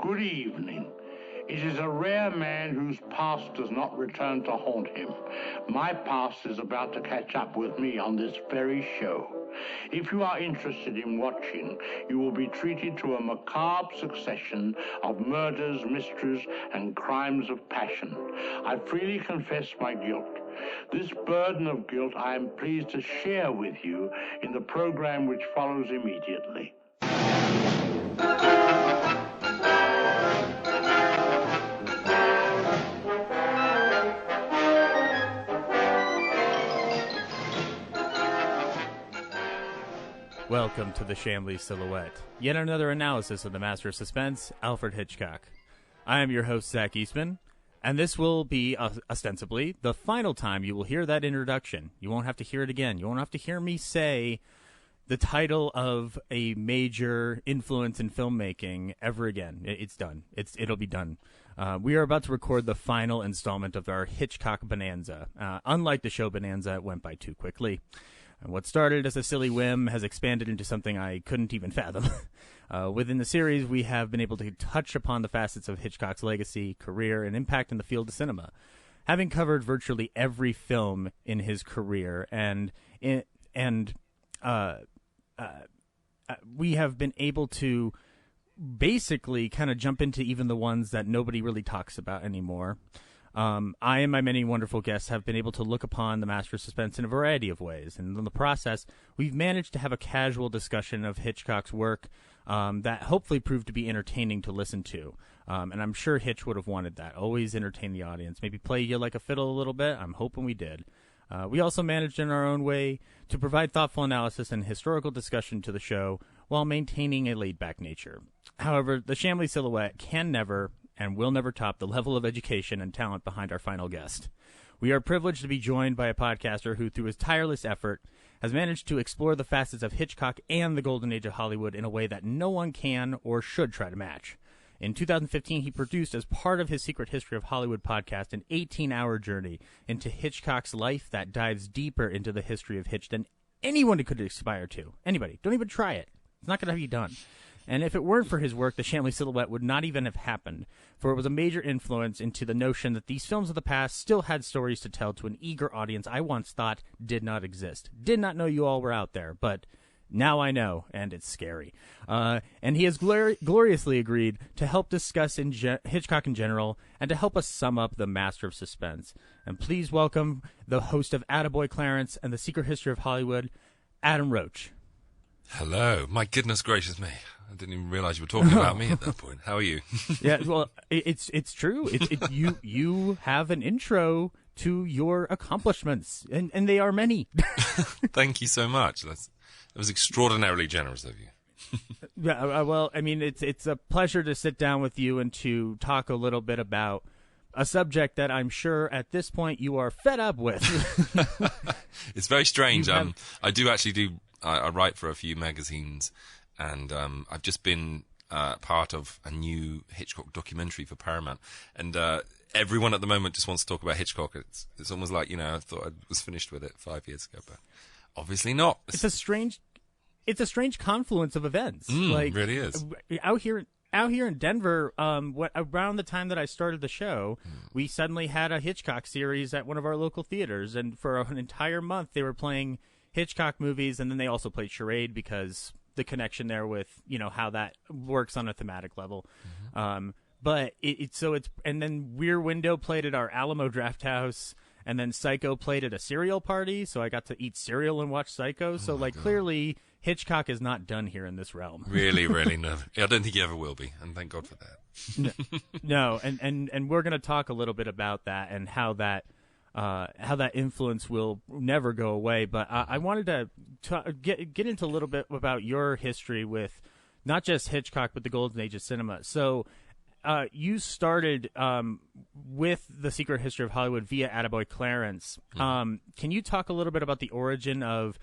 Good evening. It is a rare man whose past does not return to haunt him. My past is about to catch up with me on this very show. If you are interested in watching, you will be treated to a macabre succession of murders, mysteries, and crimes of passion. I freely confess my guilt. This burden of guilt I am pleased to share with you in the program which follows immediately. Welcome to the Shamley Silhouette, yet another analysis of the master of suspense, Alfred Hitchcock. I am your host, Zach Eastman, and this will be, ostensibly, the final time you will hear that introduction. You won't have to hear it again. You won't have to hear me say the title of a major influence in filmmaking ever again. It's done. It'll be done. We are about to record the final installment of our Hitchcock Bonanza. Unlike the show Bonanza, it went by too quickly. What started as a silly whim has expanded into something I couldn't even fathom. Within the series, we have been able to touch upon the facets of Hitchcock's legacy, career, and impact in the field of cinema. Having covered virtually every film in his career, we have been able to basically kind of jump into even the ones that nobody really talks about anymore. I and my many wonderful guests have been able to look upon the master of suspense in a variety of ways, and in the process, we've managed to have a casual discussion of Hitchcock's work that hopefully proved to be entertaining to listen to. And I'm sure Hitch would have wanted that. Always entertain the audience. Maybe play you like a fiddle a little bit. I'm hoping we did. We also managed in our own way to provide thoughtful analysis and historical discussion to the show while maintaining a laid-back nature. However, the Shamley Silhouette can never and will never top the level of education and talent behind our final guest. We are privileged to be joined by a podcaster who, through his tireless effort, has managed to explore the facets of Hitchcock and the golden age of Hollywood in a way that no one can or should try to match. In 2015, he produced, as part of his Secret History of Hollywood podcast, an 18-hour journey into Hitchcock's life that dives deeper into the history of Hitch than anyone could aspire to. Anybody. Don't even try it. It's not going to have you done. And if it weren't for his work, the Shamley Silhouette would not even have happened, for it was a major influence into the notion that these films of the past still had stories to tell to an eager audience I once thought did not exist. Did not know you all were out there, but now I know, and it's scary. And he has gloriously agreed to help discuss Hitchcock in general and to help us sum up the master of suspense. And please welcome the host of Attaboy Clarence and the Secret History of Hollywood, Adam Roche. Hello. My goodness gracious me. I didn't even realize you were talking about me at that point. How are you? Yeah, well, it's true. You have an intro to your accomplishments, and they are many. Thank you so much. That was extraordinarily generous of you. Yeah, well, I mean, it's a pleasure to sit down with you and to talk a little bit about a subject that I'm sure at this point you are fed up with. It's very strange. I write for a few magazines, and I've just been part of a new Hitchcock documentary for Paramount, and everyone at the moment just wants to talk about Hitchcock. It's almost like, I thought I was finished with it 5 years ago, but obviously not. It's a strange confluence of events. It really is. Out here in Denver, around the time that I started the show, we suddenly had a Hitchcock series at one of our local theaters, and for an entire month they were playing Hitchcock movies, and then they also played Charade because the connection there with how that works on a thematic level. But and then Rear Window played at our Alamo Draft House, and then Psycho played at a cereal party, so I got to eat cereal and watch Psycho. So clearly Hitchcock is not done here in this realm. Really, really no. I don't think he ever will be, and thank God for that. No, and we're going to talk a little bit about that and how that influence will never go away. But I wanted to get into a little bit about your history with not just Hitchcock, but the golden age of cinema. So you started with the Secret History of Hollywood via Attaboy Clarence. Can you talk a little bit about the origin of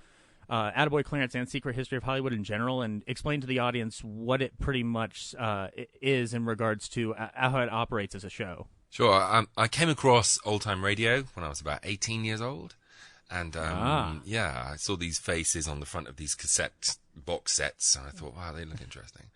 Attaboy Clarence and Secret History of Hollywood in general, and explain to the audience what it pretty much is in regards to how it operates as a show? Sure. I came across old-time radio when I was about 18 years old. And, I saw these faces on the front of these cassette box sets, and I thought, wow, they look interesting.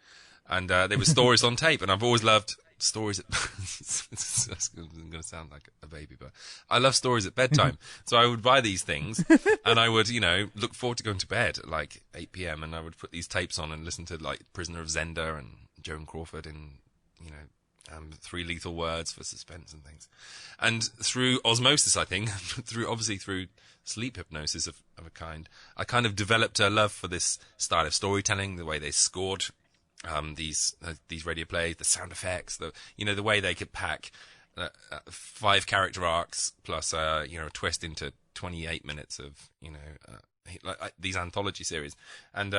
And they were stories on tape, and I've always loved stories. It's going to sound like a baby, but I love stories at bedtime. So I would buy these things, and I would, look forward to going to bed at like 8 p.m. and I would put these tapes on and listen to like Prisoner of Zenda and Joan Crawford and Three Lethal Words for suspense and things. And through osmosis, I think, through sleep hypnosis of a kind, I kind of developed a love for this style of storytelling, the way they scored these radio plays, the sound effects, the way they could pack 5 character arcs plus a twist into 28 minutes of these anthology series. And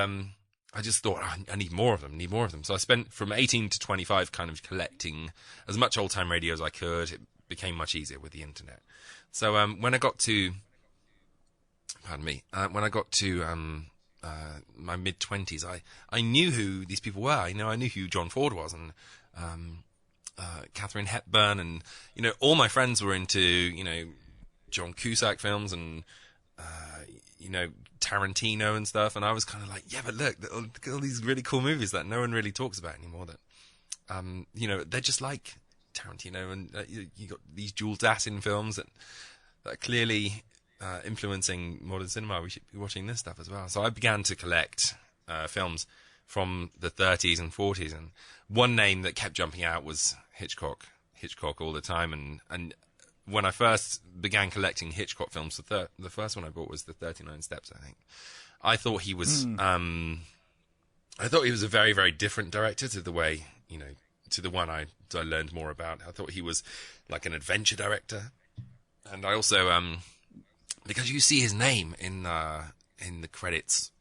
I just thought, I need more of them. So I spent from 18 to 25 kind of collecting as much old-time radio as I could. It became much easier with the internet. So when I got to my mid-20s, I knew who these people were. I knew who John Ford was and Katharine Hepburn, and all my friends were into John Cusack films and Tarantino and stuff, and I was kind of like, yeah, but look at all these really cool movies that no one really talks about anymore. That they're just like Tarantino, and you got these Jules Dassin films that are clearly influencing modern cinema. We should be watching this stuff as well. So I began to collect films from the 30s and 40s, and one name that kept jumping out was Hitchcock all the time. And when I first began collecting Hitchcock films, the first one I bought was the 39 Steps, I think. I thought he was a very, very different director to the way, to the one I learned more about. I thought he was like an adventure director. And I also, because you see his name in the credits,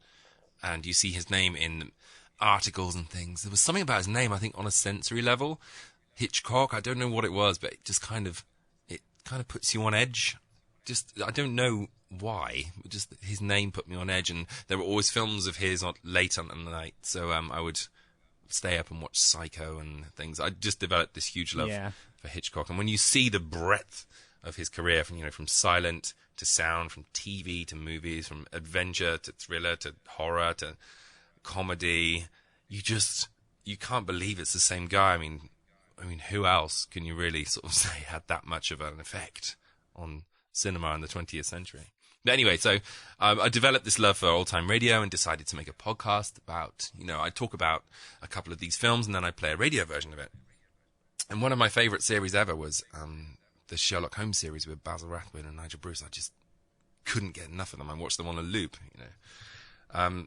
and you see his name in articles and things, there was something about his name, I think, on a sensory level. Hitchcock, I don't know what it was, but it just kind of puts you on edge. I don't know why, just his name put me on edge, and there were always films of his late on the night, so I would stay up and watch Psycho and things. I just developed this huge love for Hitchcock, and when you see the breadth of his career, from silent to sound, from TV to movies, from adventure to thriller to horror to comedy, you can't believe it's the same guy. I mean, who else can you really sort of say had that much of an effect on cinema in the 20th century? But anyway, so I developed this love for old-time radio and decided to make a podcast about, I talk about a couple of these films and then I play a radio version of it. And one of my favorite series ever was the Sherlock Holmes series with Basil Rathbone and Nigel Bruce. I just couldn't get enough of them. I watched them on a loop,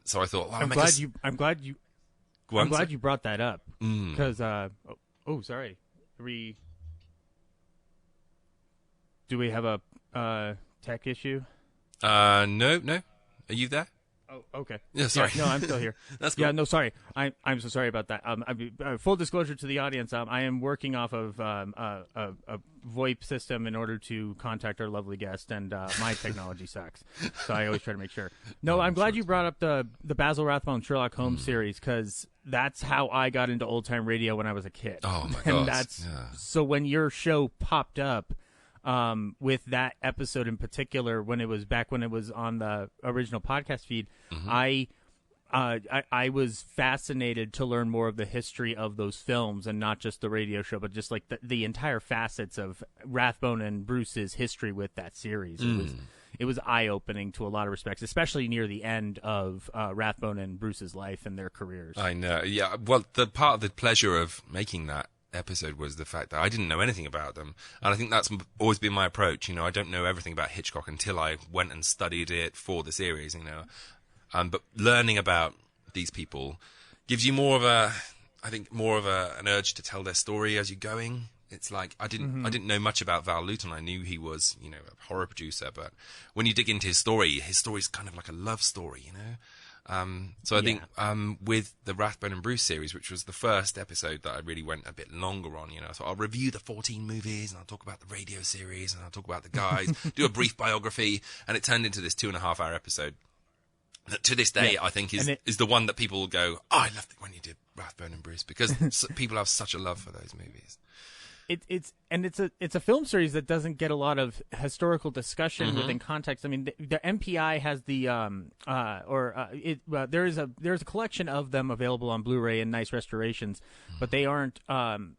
So I thought, I'm glad you brought that up because sorry. Do we have a tech issue? No. Are you there? Oh, okay. Yeah, sorry. Yeah, no, I'm still here. That's cool. Yeah, no, sorry. I'm so sorry about that. Full disclosure to the audience, I am working off of a VoIP system in order to contact our lovely guest, and my technology sucks. So I always try to make sure. No, I'm glad you brought up the Basil Rathbone Sherlock Holmes series, because that's how I got into old-time radio when I was a kid. Oh, my God. So when your show popped up, with that episode in particular, when it was on the original podcast feed, I was fascinated to learn more of the history of those films, and not just the radio show, but just like the entire facets of Rathbone and Bruce's history with that series. It was eye-opening to a lot of respects, especially near the end of Rathbone and Bruce's life and their careers. I know. Yeah. Well, the part of the pleasure of making that episode was the fact that I didn't know anything about them, and I think that's always been my approach. I don't know everything about Hitchcock until I went and studied it for the series. But learning about these people gives you more of an urge to tell their story as you're going. It's like I didn't know much about Val Lewton. I knew he was a horror producer, but when you dig into his story is kind of like a love story. So I think with the Rathbone and Bruce series, which was the first episode that I really went a bit longer on, so I'll review the 14 movies, and I'll talk about the radio series, and I'll talk about the guys, do a brief biography, and it turned into this 2.5-hour episode that to this day I think is the one that people will go, I loved it when you did Rathbone and Bruce, because people have such a love for those movies. It's a film series that doesn't get a lot of historical discussion within context. I mean, the MPI has there's a collection of them available on Blu-ray in nice restorations, but they aren't.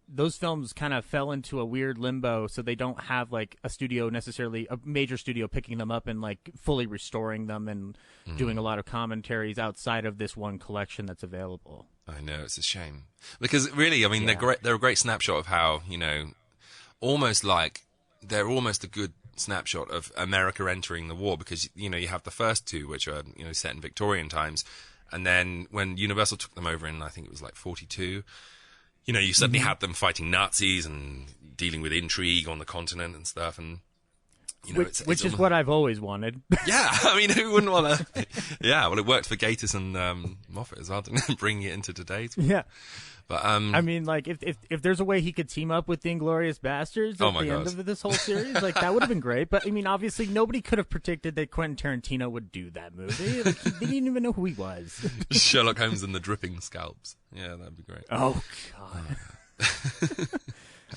Those films kind of fell into a weird limbo, so they don't have like a major studio picking them up and like fully restoring them and doing a lot of commentaries outside of this one collection that's available. I know, it's a shame. Because really, I mean, they're a great snapshot of how, almost a good snapshot of America entering the war, because, you have the first two, which are, set in Victorian times. And then when Universal took them over in, I think it was like 42, you suddenly had them fighting Nazis and dealing with intrigue on the continent and stuff. And, which is what I've always wanted. Yeah, I mean, who wouldn't want to? Yeah, well, it worked for Gatiss and Moffat as well, didn't it? Bringing it into today. Yeah. But I mean, like, if there's a way he could team up with the Inglourious Bastards at the end of this whole series, like, that would have been great. But, I mean, obviously, nobody could have predicted that Quentin Tarantino would do that movie. Like, they didn't even know who he was. Sherlock Holmes and the Dripping Scalps. Yeah, that'd be great. Oh,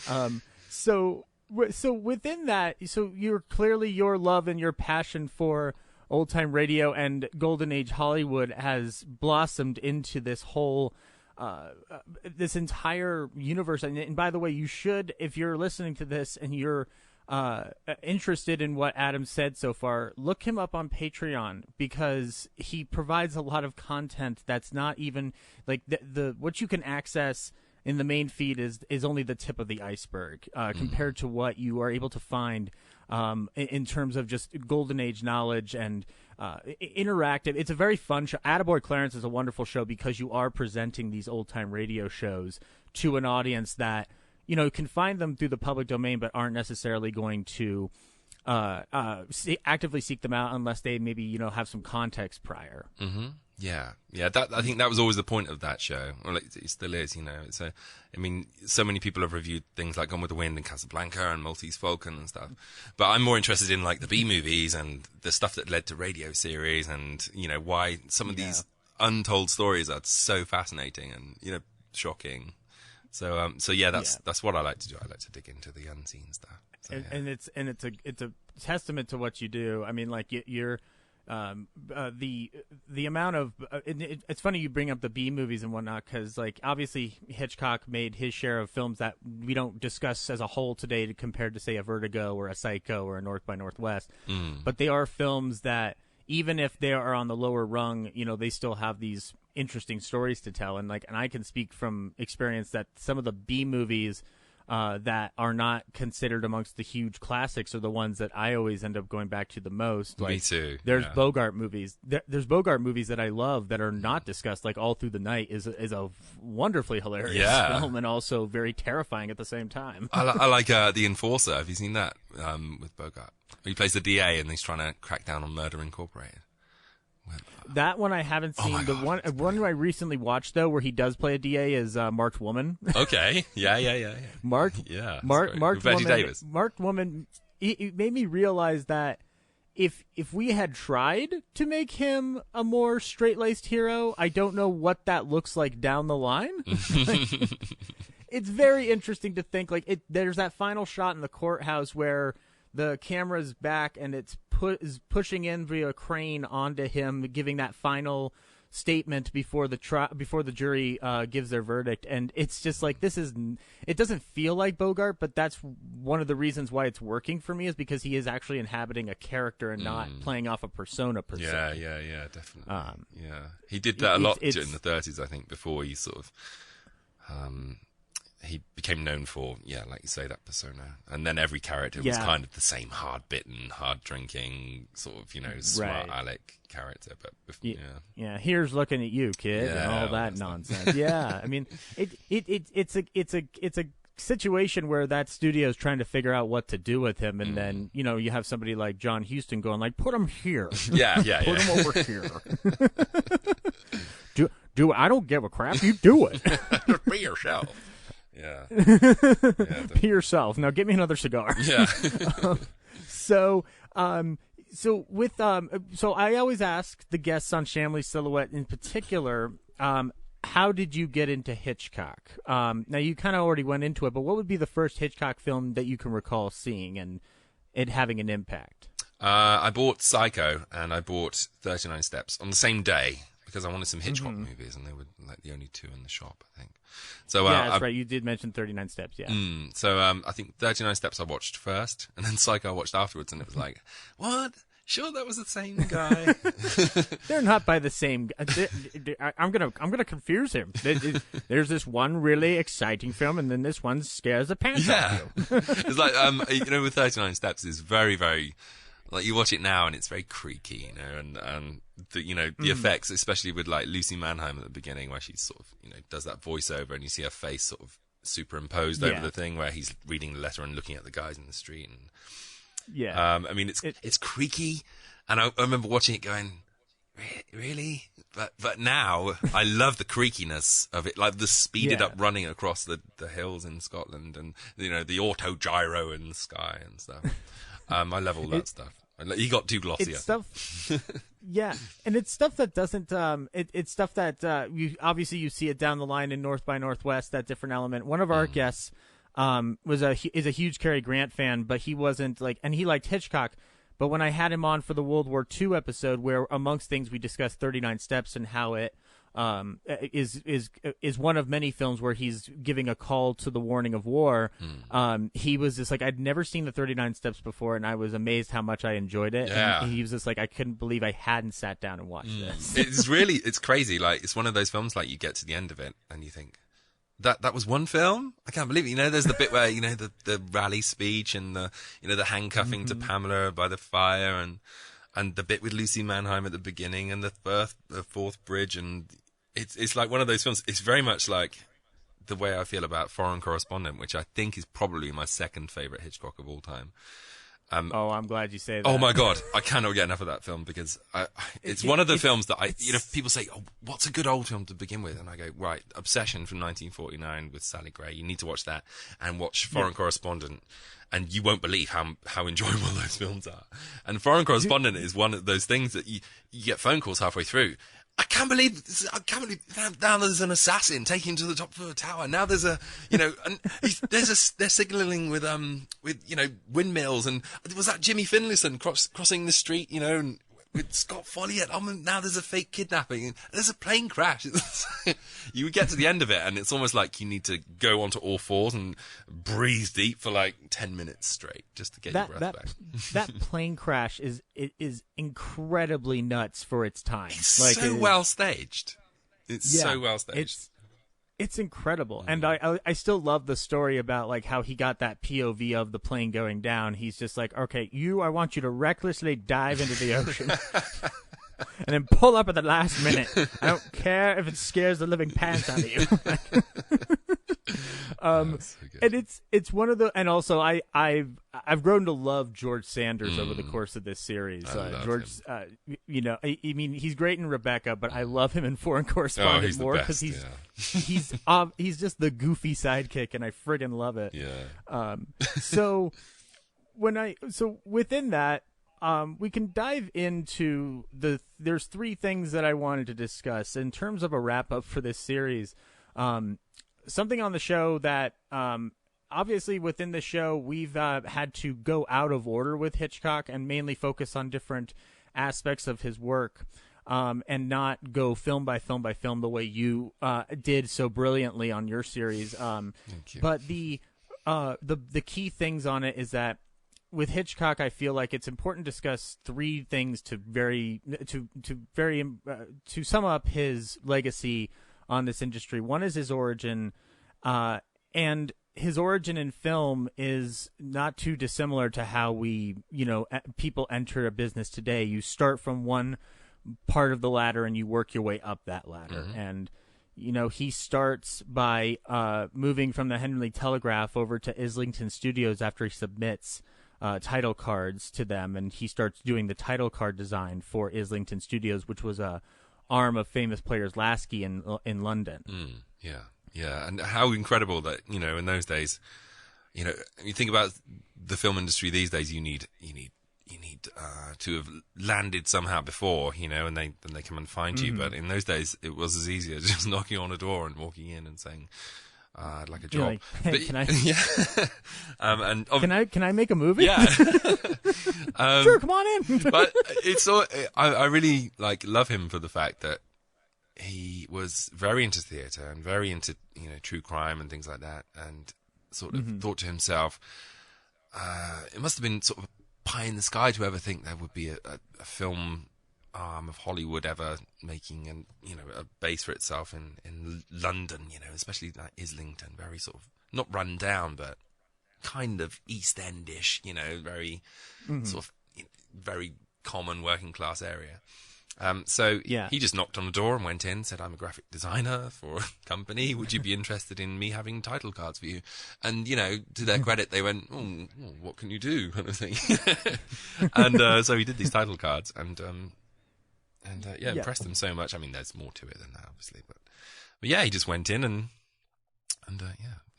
God. So within that, so you're clearly your love and your passion for old time radio and golden age Hollywood has blossomed into this whole, this entire universe. And by the way, you should, if you're listening to this and you're interested in what Adam said so far, look him up on Patreon, because he provides a lot of content that's not even like the what you can access in the main feed is only the tip of the iceberg compared to what you are able to find in terms of just golden age knowledge and interactive. It's a very fun show. Attaboy Clarence is a wonderful show because you are presenting these old time radio shows to an audience that can find them through the public domain, but aren't necessarily going to actively seek them out unless they maybe have some context prior. Mm-hmm. Yeah. I think that was always the point of that show. Well, it still is. It's so many people have reviewed things like Gone with the Wind and Casablanca and Maltese Falcon and stuff. But I'm more interested in like the B movies and the stuff that led to radio series, and why some of these untold stories are so fascinating and shocking. So that's what I like to do. I like to dig into the unseen stuff. So, and it's a testament to what you do. I mean, like you're. The amount of it's funny you bring up the B movies and whatnot, because like obviously Hitchcock made his share of films that we don't discuss as a whole today compared to say a Vertigo or a Psycho or a North by Northwest, but they are films that even if they are on the lower rung, they still have these interesting stories to tell, and I can speak from experience that some of the B movies that are not considered amongst the huge classics are the ones that I always end up going back to the most. Like, me too. There's Bogart movies. There's Bogart movies that I love that are not discussed. Like All Through the Night is a wonderfully hilarious film and also very terrifying at the same time. I like The Enforcer. Have you seen that with Bogart? He plays the DA and he's trying to crack down on Murder Incorporated. That one I haven't seen. The one I recently watched though, where he does play a DA, is Marked Woman. Okay, yeah. Marked Woman. Davis. Marked Woman. It made me realize that if we had tried to make him a more straight-laced hero, I don't know what that looks like down the line. It's very interesting to think there's that final shot in the courthouse where the camera's back and it's pushing in via crane onto him, giving that final statement before the jury gives their verdict. And it's just like, it doesn't feel like Bogart, but that's one of the reasons why it's working for me, is because he is actually inhabiting a character and not playing off a persona per se. Yeah, definitely. He did that a lot during the 30s, I think, before he sort of he became known for, like you say, that persona. And then every character was kind of the same hard-bitten, hard-drinking, sort of, smart Alec character. But here's looking at you, kid, and all that nonsense. I mean, it's a situation where that studio is trying to figure out what to do with him, and then you have somebody like John Huston going like, put him here, put him over here. Do I don't give a crap. You do it. Be yourself. Be yourself. Now get me another cigar. So I always ask the guests on Shamley Silhouette in particular, how did you get into Hitchcock? Now, you kind of already went into it, but what would be the first Hitchcock film that you can recall seeing and it having an impact? I bought Psycho and I bought 39 Steps on the same day because I wanted some Hitchcock movies, and they were like the only two in the shop, I think. So yeah, that's right. You did mention 39 Steps, yeah. So I think 39 Steps I watched first, and then Psycho I watched afterwards, and it was like, what? Sure, that was the same guy. They're not by the same. I'm gonna confuse him. There's this one really exciting film, and then this one scares the pants off you. It's like with 39 Steps, it's very, very like you watch it now, and it's very creaky, and the effects, especially with like Lucy Mannheim at the beginning, where she sort of does that voiceover, and you see her face sort of superimposed over the thing where he's reading the letter and looking at the guys in the street. And, I mean, it's creaky, and I remember watching it going, really? But now I love the creakiness of it, like the speeded up running across the hills in Scotland, and the auto gyro in the sky and stuff. I love all that stuff. He got too glossy. It's stuff, yeah, and it's stuff that doesn't. It's stuff that you see it down the line in North by Northwest. That different element. One of our guests is a huge Cary Grant fan, but he wasn't and he liked Hitchcock. But when I had him on for the World War II episode, where amongst things we discussed 39 Steps and how it is one of many films where he's giving a call to the warning of war. He was just like, I'd never seen the 39 Steps before, and I was amazed how much I enjoyed it. Yeah. And he was just like, I couldn't believe I hadn't sat down and watched this. It's crazy. Like, it's one of those films, like, you get to the end of it and you think, that was one film? I can't believe it. There's the bit where, the rally speech and the handcuffing to Pamela by the fire, and the bit with Lucy Mannheim at the beginning, and the fourth bridge, and it's like one of those films. It's very much like the way I feel about Foreign Correspondent, which I think is probably my second favorite Hitchcock of all time. I'm glad you say that. Oh my God, I cannot get enough of that film because it's one of the films that people say, oh, what's a good old film to begin with? And I go, right, Obsession from 1949 with Sally Gray. You need to watch that and watch Foreign Correspondent, and you won't believe how enjoyable those films are. And Foreign Correspondent is one of those things that you get phone calls halfway through. I can't believe now there's an assassin taking him to the top of a tower. Now there's they're signaling with windmills, and was that Jimmy Finlayson crossing the street, and with Scott Folliott. Now there's a fake kidnapping, and there's a plane crash. You get to the end of it, and it's almost like you need to go onto all fours and breathe deep for like 10 minutes straight just to get your breath back. That plane crash is incredibly nuts for its time. It's so well staged. It's so well staged. It's incredible. And I still love the story about like how he got that POV of the plane going down. He's just like, okay, I want you to recklessly dive into the ocean and then pull up at the last minute. I don't care if it scares the living pants out of you. And it's one of the, and also I've grown to love George Sanders over the course of this series. George, I mean, he's great in Rebecca, but I love him in Foreign Correspondent more because he's just the goofy sidekick, and I friggin' love it. Yeah. So within that, we can dive into there's three things that I wanted to discuss in terms of a wrap up for this series. Something on the show that, obviously within the show, we've had to go out of order with Hitchcock and mainly focus on different aspects of his work, and not go film by film by film the way you did so brilliantly on your series. Thank you. But the key things on it is that with Hitchcock, I feel like it's important to discuss three things to sum up his legacy on this industry. One is his origin, and his origin in film is not too dissimilar to how we, people enter a business today. You start from one part of the ladder and you work your way up that ladder. Mm-hmm. And, he starts by moving from the Henley Telegraph over to Islington Studios after he submits title cards to them, and he starts doing the title card design for Islington Studios, which was a arm of famous Players Lasky in London. Yeah, and how incredible that in those days, you think about the film industry these days. You need to have landed somehow before, and then they come and find you. But in those days, it was as easy as just knocking on a door and walking in and saying, "I'd like a job." Like, hey, but, can I? and can I make a movie? Yeah. Sure, come on in. But I really love him for the fact that he was very into theatre and very into true crime and things like that, and sort of thought to himself, it must have been sort of pie in the sky to ever think there would be a film arm of Hollywood ever making a base for itself in London, especially like Islington, very sort of not run down but kind of East Endish, very sort of very common working class area. So he just knocked on the door and went in, said, "I'm a graphic designer for a company. Would you be interested in me having title cards for you?" And, to their credit, they went, "Oh, what can you do?" kind of thing. And so he did these title cards and impressed them so much. I mean, there's more to it than that, obviously. But yeah, he just went in and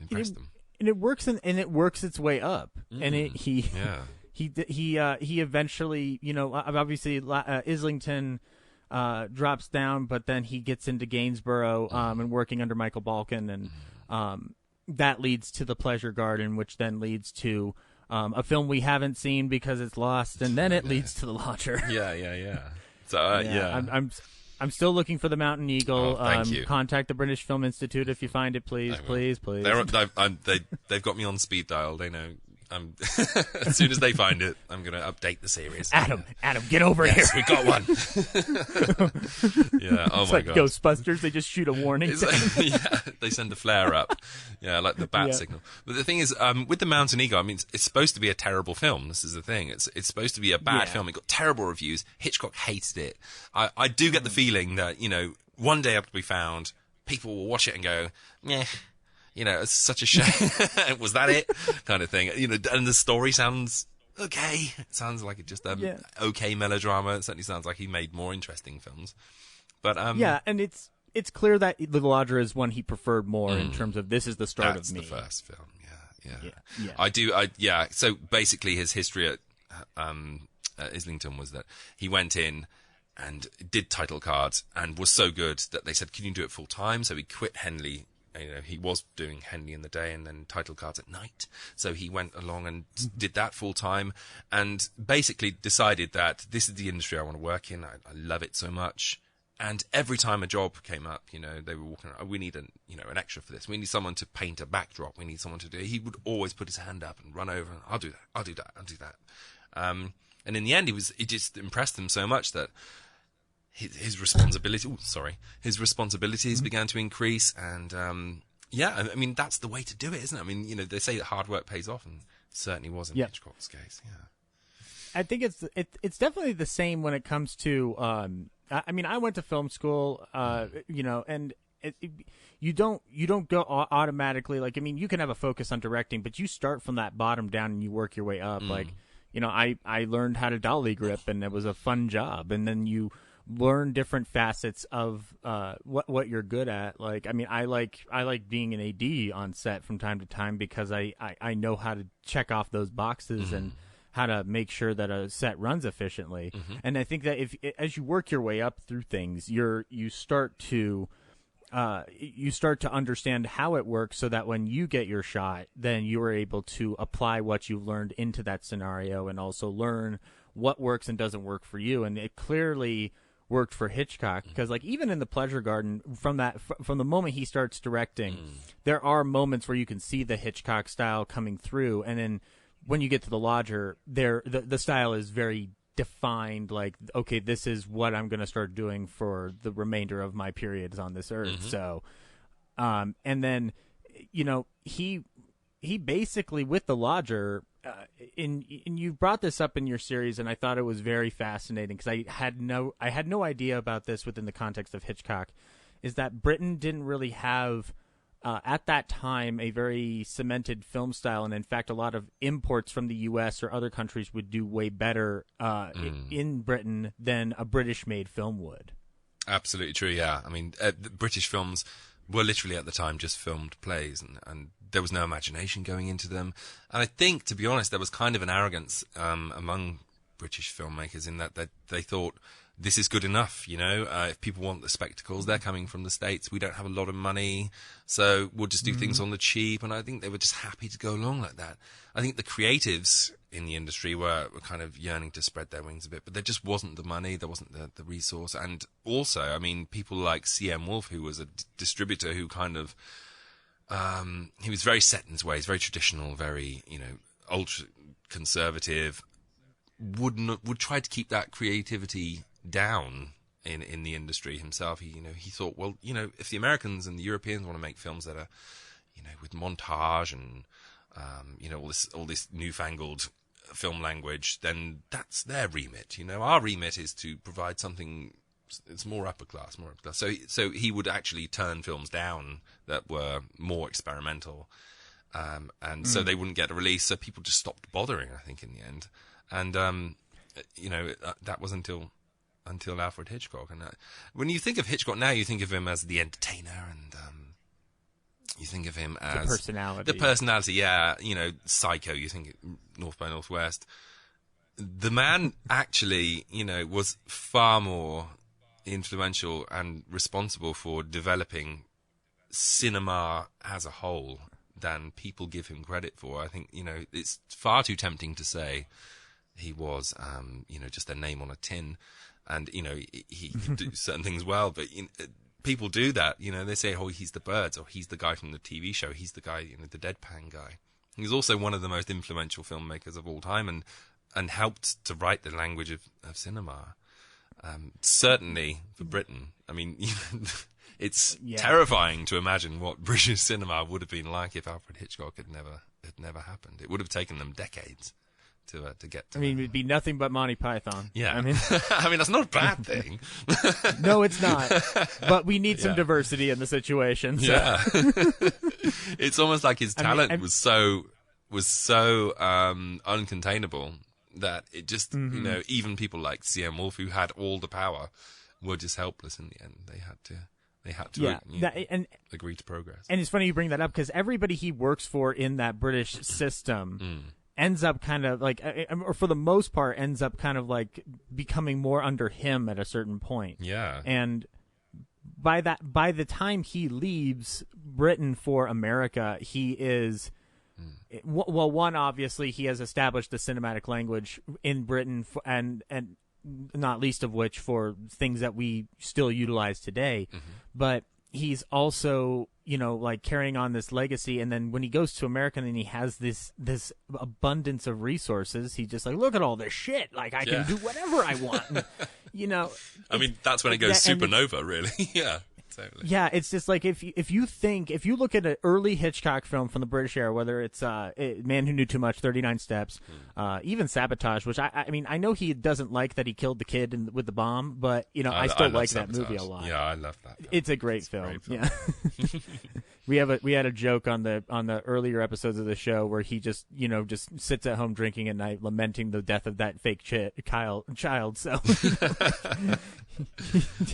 impressed them. And it works, and it works its way up. And he eventually, obviously Islington drops down, but then he gets into Gainsborough and working under Michael Balkan, and that leads to The Pleasure Garden, which then leads to a film we haven't seen because it's lost, and then it leads to The Lodger. Yeah. So I'm still looking for The Mountain Eagle. Oh, thank you. Contact the British Film Institute if you find it, please. They've got me on speed dial. They know. As soon as they find it, I'm going to update the series. Adam, get over here. We got one. Yeah. Oh it's my like god. Ghostbusters. They just shoot a warning. They send a flare up. Yeah, like the bat signal. But the thing is, with The Mountain Eagle, I mean, it's supposed to be a terrible film. This is the thing. It's supposed to be a bad film. It got terrible reviews. Hitchcock hated it. I do get the feeling that one day after we found, people will watch it and go, "Meh. It's such a shame." Was that it? Kind of thing. And the story sounds okay. It sounds like it just okay melodrama. It certainly sounds like he made more interesting films. But and it's clear that The Lodger is one he preferred more in terms of this is the start of me. That's the first film. Yeah. So basically, his history at Islington was that he went in and did title cards and was so good that they said, "Can you do it full time?" So he quit Henley. He was doing Henley in the day and then title cards at night. So he went along and did that full time and basically decided that this is the industry I want to work in. I love it so much. And every time a job came up, they were walking around, "We need an extra for this. We need someone to paint a backdrop. We need someone to do it." He would always put his hand up and run over and, I'll do that. And in the end, he just impressed them so much that his responsibilities began to increase, and I mean that's the way to do it, isn't it? I mean, they say that hard work pays off, and it certainly was in Hitchcock's case. Yeah, I think it's definitely the same when it comes to. I mean, I went to film school, and you don't go automatically. Like, I mean, you can have a focus on directing, but you start from that bottom down and you work your way up. Like, I learned how to dolly grip, and it was a fun job, and then you learn different facets of what you're good at. Like, I mean, I like being an AD on set from time to time because I know how to check off those boxes and how to make sure that a set runs efficiently. And I think that as you work your way up through things, you start to understand how it works, so that when you get your shot, then you are able to apply what you've learned into that scenario and also learn what works and doesn't work for you. And it clearly worked for Hitchcock because, like, even in The Pleasure Garden, from the moment he starts directing, there are moments where you can see the Hitchcock style coming through, and then when you get to The Lodger, the style is very defined. Like, okay, this is what I'm going to start doing for the remainder of my periods on this earth. So, and then, he basically, with The Lodger, and you brought this up in your series, and I thought it was very fascinating because I had no idea about this within the context of Hitchcock, is that Britain didn't really have at that time a very cemented film style, and in fact a lot of imports from the US or other countries would do way better in Britain than a British made film would. Absolutely true. Yeah, I mean, the British films were literally at the time just filmed plays, and there was no imagination going into them. And I think, to be honest, there was kind of an arrogance among British filmmakers in that they thought, this is good enough, if people want the spectacles, they're coming from the States, we don't have a lot of money, so we'll just do things on the cheap. And I think they were just happy to go along like that. I think the creatives in the industry were kind of yearning to spread their wings a bit, but there just wasn't the money, there wasn't the resource. And also, I mean, people like C.M. Wolfe, who was a distributor who kind of, he was very set in his ways, very traditional, very, ultra conservative, would try to keep that creativity down in the industry himself. He thought, well, if the Americans and the Europeans want to make films that are, with montage and all this newfangled film language, then that's their remit. Our remit is to provide something that's more upper class. So he would actually turn films down that were more experimental, and so they wouldn't get a release. So people just stopped bothering, I think, in the end. And that was until Alfred Hitchcock. And when you think of Hitchcock now, you think of him as the entertainer, and you think of him as the personality. Yeah, Psycho. You think North by Northwest. The man actually, was far more influential and responsible for developing cinema as a whole than people give him credit for. I think, it's far too tempting to say he was, just a name on a tin, and, he could do certain things well, but people do that. They say, oh, he's the Birds, or he's the guy from the TV show, he's the guy, the deadpan guy. He's also one of the most influential filmmakers of all time, and helped to write the language of cinema. Certainly for Britain. I mean, it's terrifying to imagine what British cinema would have been like if Alfred Hitchcock had never happened. It would have taken them decades to get to. I mean, it'd be nothing but Monty Python. Yeah. I mean, that's not a bad thing. No, it's not. But we need some diversity in the situation. So. Yeah. It's almost like his talent was so uncontainable that it just, even people like C.M. Wolfe, who had all the power, were just helpless in the end. They had to agree to progress. And it's funny you bring that up, because everybody he works for in that British system ends up kind of like, or for the most part, ends up kind of like becoming more under him at a certain point. Yeah. And by the time he leaves Britain for America, he is... Well, one, obviously, he has established the cinematic language in Britain, and not least of which for things that we still utilize today. But he's also, like carrying on this legacy. And then when he goes to America and he has this abundance of resources, he's just like, look at all this shit. Like, I can do whatever I want. And, I mean, that's when it goes supernova, really. Yeah. Totally. Yeah, it's just like if you look at an early Hitchcock film from the British era, whether it's Man Who Knew Too Much, 39 Steps, even Sabotage, which I mean I know he doesn't like that he killed the kid with the bomb, but I still like that movie a lot. Yeah, I love that film. It's a great film. Yeah. We had a joke on the earlier episodes of the show where he just sits at home drinking at night, lamenting the death of that fake child. So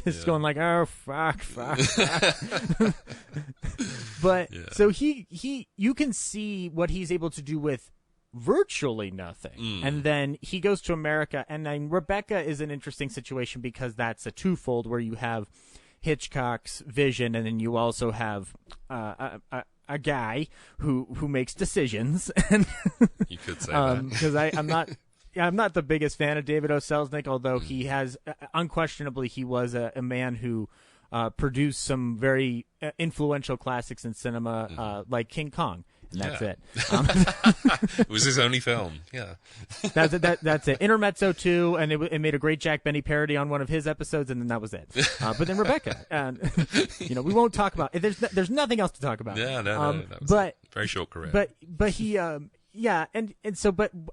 just going like, oh fuck. But so you can see what he's able to do with virtually nothing. And then he goes to America, and then Rebecca is an interesting situation because that's a twofold where you have Hitchcock's vision, and then you also have a guy who makes decisions. And you could say that, because I'm not the biggest fan of David O. Selznick, although he has unquestionably he was a man who produced some very influential classics in cinema, like King Kong. And that's it. It was his only film. Yeah. That's it. Intermezzo too, and it made a great Jack Benny parody on one of his episodes, and then that was it. But then Rebecca, and we won't talk about it. There's nothing else to talk about. Yeah, no, that was a very short career. But he but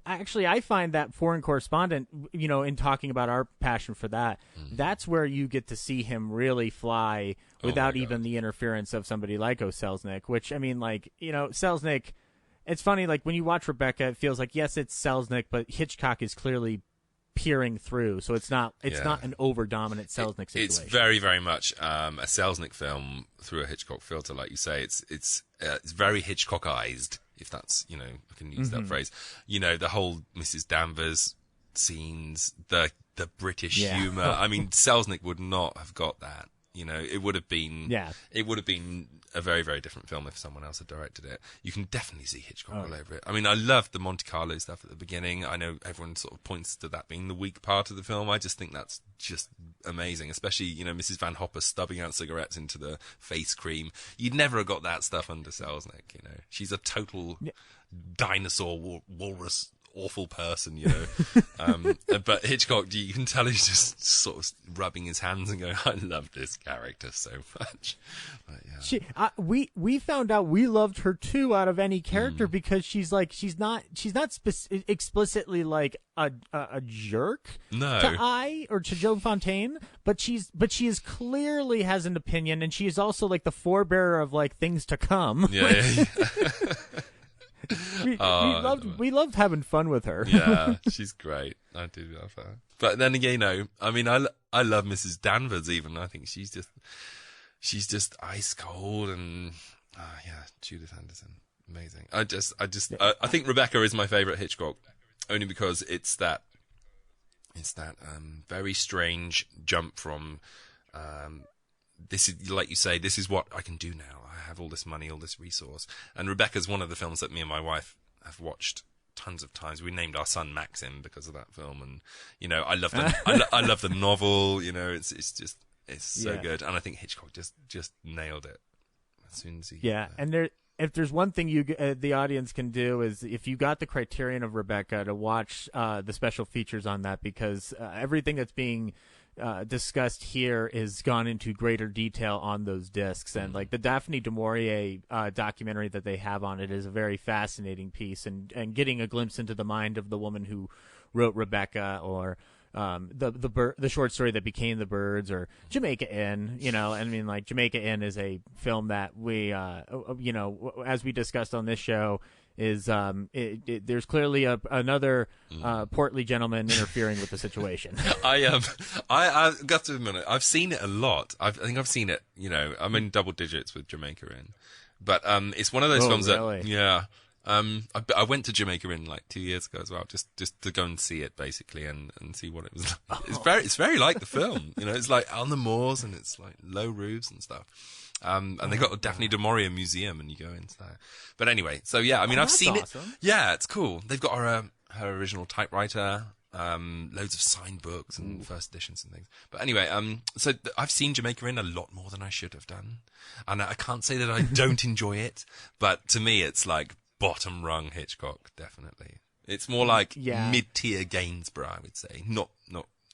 actually I find that Foreign Correspondent, in talking about our passion for that, that's where you get to see him really fly without even the interference of somebody like O. Selznick, which, I mean, like, Selznick, it's funny, like, when you watch Rebecca, it feels like, yes, it's Selznick, but Hitchcock is clearly peering through, so it's not an over-dominant Selznick situation. It's very, very much a Selznick film through a Hitchcock filter, like you say. It's very Hitchcockized, if that's, I can use that phrase. The whole Mrs. Danvers scenes, the British Yeah. humor. I mean, Selznick would not have got that. You know, it would have been a very, very different film if someone else had directed it. You can definitely see Hitchcock all over it. I mean, I loved the Monte Carlo stuff at the beginning. I know everyone sort of points to that being the weak part of the film. I just think that's just amazing, especially, you know, Mrs. Van Hopper stubbing out cigarettes into the face cream. You'd never have got that stuff under Selznick, you know. She's a total dinosaur, walrus, awful person, you know. But Hitchcock, you can tell he's just sort of rubbing his hands and going, I love this character so much. But, yeah. We found out we loved her too out of any character because she's not explicitly like a jerk to Joe Fontaine, but she is clearly has an opinion, and she is also like the forebearer of like things to come. Yeah. We loved having fun with her. Yeah, she's great. I do love her. But then again, you know, I mean, I love Mrs. Danvers even. I think she's just ice cold, and Judith Anderson, amazing. I think Rebecca is my favorite Hitchcock, only because it's that very strange jump from this is, like you say, this is what I can do now. I have all this money, all this resource. And Rebecca's one of the films that me and my wife have watched tons of times. We named our son Maxim because of that film. And, you know, I love I love the novel. You know, it's so good. And I think Hitchcock just nailed it as soon as he... And if there's one thing the audience can do is, if you got the Criterion of Rebecca, to watch the special features on that, because everything that's being discussed here is gone into greater detail on those discs, and like the Daphne du Maurier documentary that they have on it is a very fascinating piece, and getting a glimpse into the mind of the woman who wrote Rebecca, or the short story that became The Birds, or Jamaica Inn. You know, I mean, like Jamaica Inn is a film that we, you know, as we discussed on this show, is there's clearly another portly gentleman interfering with the situation. I got to admit, I've seen it a lot. I think I've seen it, you know, I'm in double digits with Jamaica Inn, but it's one of those films really? that I went to Jamaica Inn like 2 years ago as well, just to go and see it basically, and see what it was like. It's very like the film, you know. It's like on the moors, and it's like low roofs and stuff. And they got a Daphne du Maurier museum, and you go into that. But anyway, so yeah, I mean, I've seen it. Yeah, it's cool. They've got her original typewriter, loads of signed books and first editions and things. But anyway, so I've seen Jamaica Inn a lot more than I should have done, and I can't say that I don't enjoy it, but to me, it's like bottom rung Hitchcock, definitely. It's more like mid-tier Gainsborough, I would say.